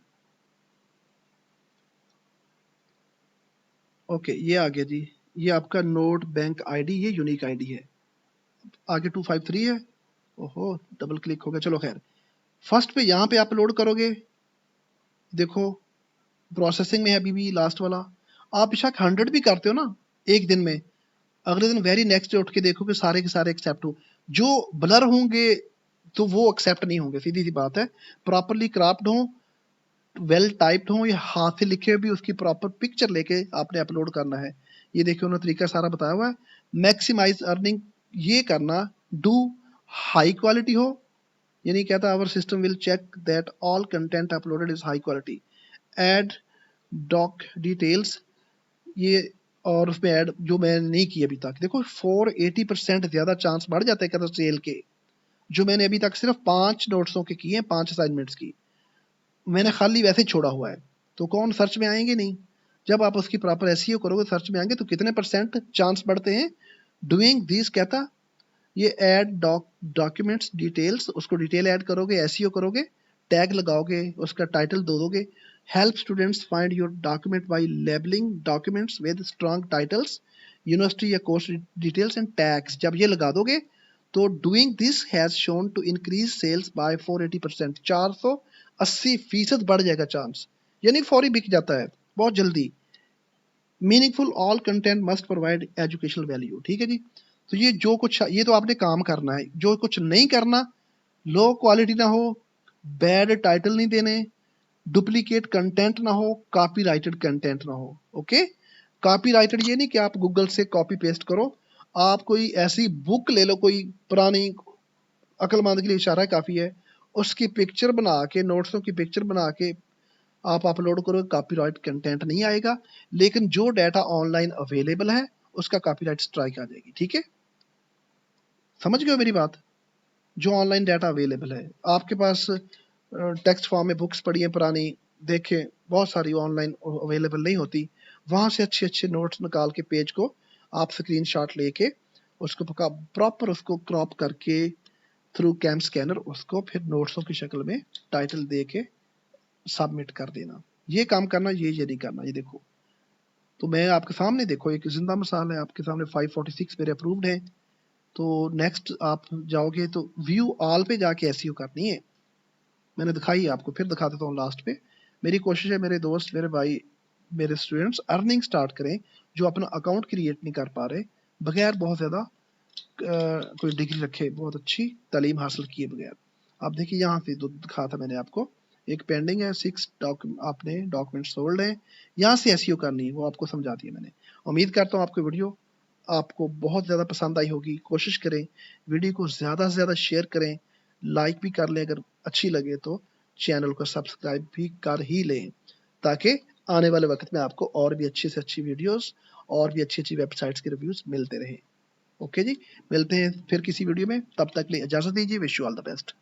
ओके ये आ गया जी। ये आपका नोट बैंक आईडी, ये यूनिक आईडी है। आगे 253 है। ओहो, डबल क्लिक हो गया। चलो खैर, फर्स्ट पे यहाँ पे अपलोड करोगे, देखो प्रोसेसिंग में है अभी भी लास्ट वाला। आप बेशक 100 भी करते हो ना एक दिन में, अगले दिन वेरी नेक्स्ट डे उठ के देखो कि सारे के सारे एक्सेप्ट हो। जो ब्लर होंगे तो वो एक्सेप्ट नहीं होंगे, सीधी सी बात है। प्रॉपरली क्राफ्ट हो, वेल टाइप्ड हो, या हाथ से लिखे भी, उसकी प्रॉपर पिक्चर लेके आपने अपलोड करना है। ये देखिए उन्होंने तरीका सारा बताया हुआ है। मैक्सिमाइज अर्निंग ये करना, डू हाई क्वालिटी हो, यानी कहता है our system will check that all content uploaded is high quality. Add doc details, ये और उसमें ऐड जो मैंने नहीं की अभी तक, देखो 480% ज्यादा चांस बढ़ जाता है कहता सेल के। जो मैंने अभी तक सिर्फ 5 नोट्सों के किए हैं, 5 असाइनमेंट्स की, मैंने खाली वैसे ही छोड़ा हुआ है, तो कौन सर्च में आएंगे नहीं। जब आप उसकी प्रॉपर एसईओ करोगे, सर्च में आएंगे, तो कितने % चांस बढ़ते हैं डूइंग दिस। कहता ये ऐड डॉक्यूमेंट्स डिटेल्स, उसको डिटेल ऐड करोगे, एसईओ करोगे, टैग लगाओगे, उसका टाइटल दो दोगे। Help students find your document by labelling documents with strong titles, university या कोर्स डिटेल्स एंड टैग्स। जब ये लगा दोगे तो doing this has shown to increase sales by 480%, 480% बढ़ जाएगा चांस, यानी फौरी बिक जाता है बहुत जल्दी। Meaningful all content must provide educational value, ठीक है जी। तो ये जो कुछ, ये तो आपने काम करना है। जो कुछ नहीं करना, लो क्वालिटी ना हो, बैड टाइटल नहीं देने, डुप्लीकेट कंटेंट ना हो, कॉपीराइटेड कंटेंट ना हो। ओके, कॉपीराइटेड ये नहीं कि आप गूगल से कॉपी पेस्ट करो। आप कोई ऐसी बुक ले लो, कोई पुरानी, अक्लमंद के लिए इशारा काफी है, उसकी पिक्चर बना के, नोट्सों की पिक्चर बना के आप अपलोड करो, कॉपीराइट कंटेंट नहीं आएगा। लेकिन जो डाटा ऑनलाइन अवेलेबल है उसका कॉपीराइट स्ट्राइक आ जाएगी, ठीक है? समझ गए हो मेरी बात? जो ऑनलाइन डाटा अवेलेबल है आपके पास, टेक्स्ट फॉर्म में बुक्स पढ़ी हैं पुरानी, देखें बहुत सारी ऑनलाइन अवेलेबल नहीं होती, वहां से अच्छे अच्छे नोट्स निकाल के पेज को आप स्क्रीनशॉट लेके उसको प्रॉपर उसको क्रॉप करके थ्रू कैम स्कैनर उसको फिर नोट्सों की शक्ल में टाइटल दे के सबमिट कर देना। ये काम करना, ये नहीं करना। ये देखो, तो मैं आपके सामने, देखो एक जिंदा मिसाल है आपके सामने, 546 मेरे अप्रूव्ड है। तो नेक्स्ट आप जाओगे तो व्यू ऑल पे जाके एसईओ करनी है। मैंने दिखाई आपको, फिर दिखा देता हूँ लास्ट पे। मेरी कोशिश है मेरे दोस्त, मेरे भाई, मेरे स्टूडेंट्स अर्निंग स्टार्ट करें, जो अपना अकाउंट क्रिएट नहीं कर पा रहे, बगैर बहुत ज़्यादा कोई डिग्री रखे, बहुत अच्छी तालीम हासिल किए बगैर। आप देखिए यहाँ से जो दिखा था मैंने आपको, एक पेंडिंग है, 6 आपने डॉक्यूमेंट सोल्ड है, यहाँ से एसईओ करनी है, वो आपको समझा दिया मैंने। उम्मीद करता हूँ आपको वीडियो आपको बहुत ज़्यादा पसंद आई होगी। कोशिश करें वीडियो को ज़्यादा से ज़्यादा शेयर करें, लाइक भी कर लें, अगर अच्छी लगे तो चैनल को सब्सक्राइब भी कर ही लें, ताकि आने वाले वक्त में आपको और भी अच्छी से अच्छी वीडियोस और भी अच्छी अच्छी वेबसाइट्स के रिव्यूज मिलते रहें। ओके जी, मिलते हैं फिर किसी वीडियो में, तब तक के लिए इजाज़त दीजिए। Wish you all the best.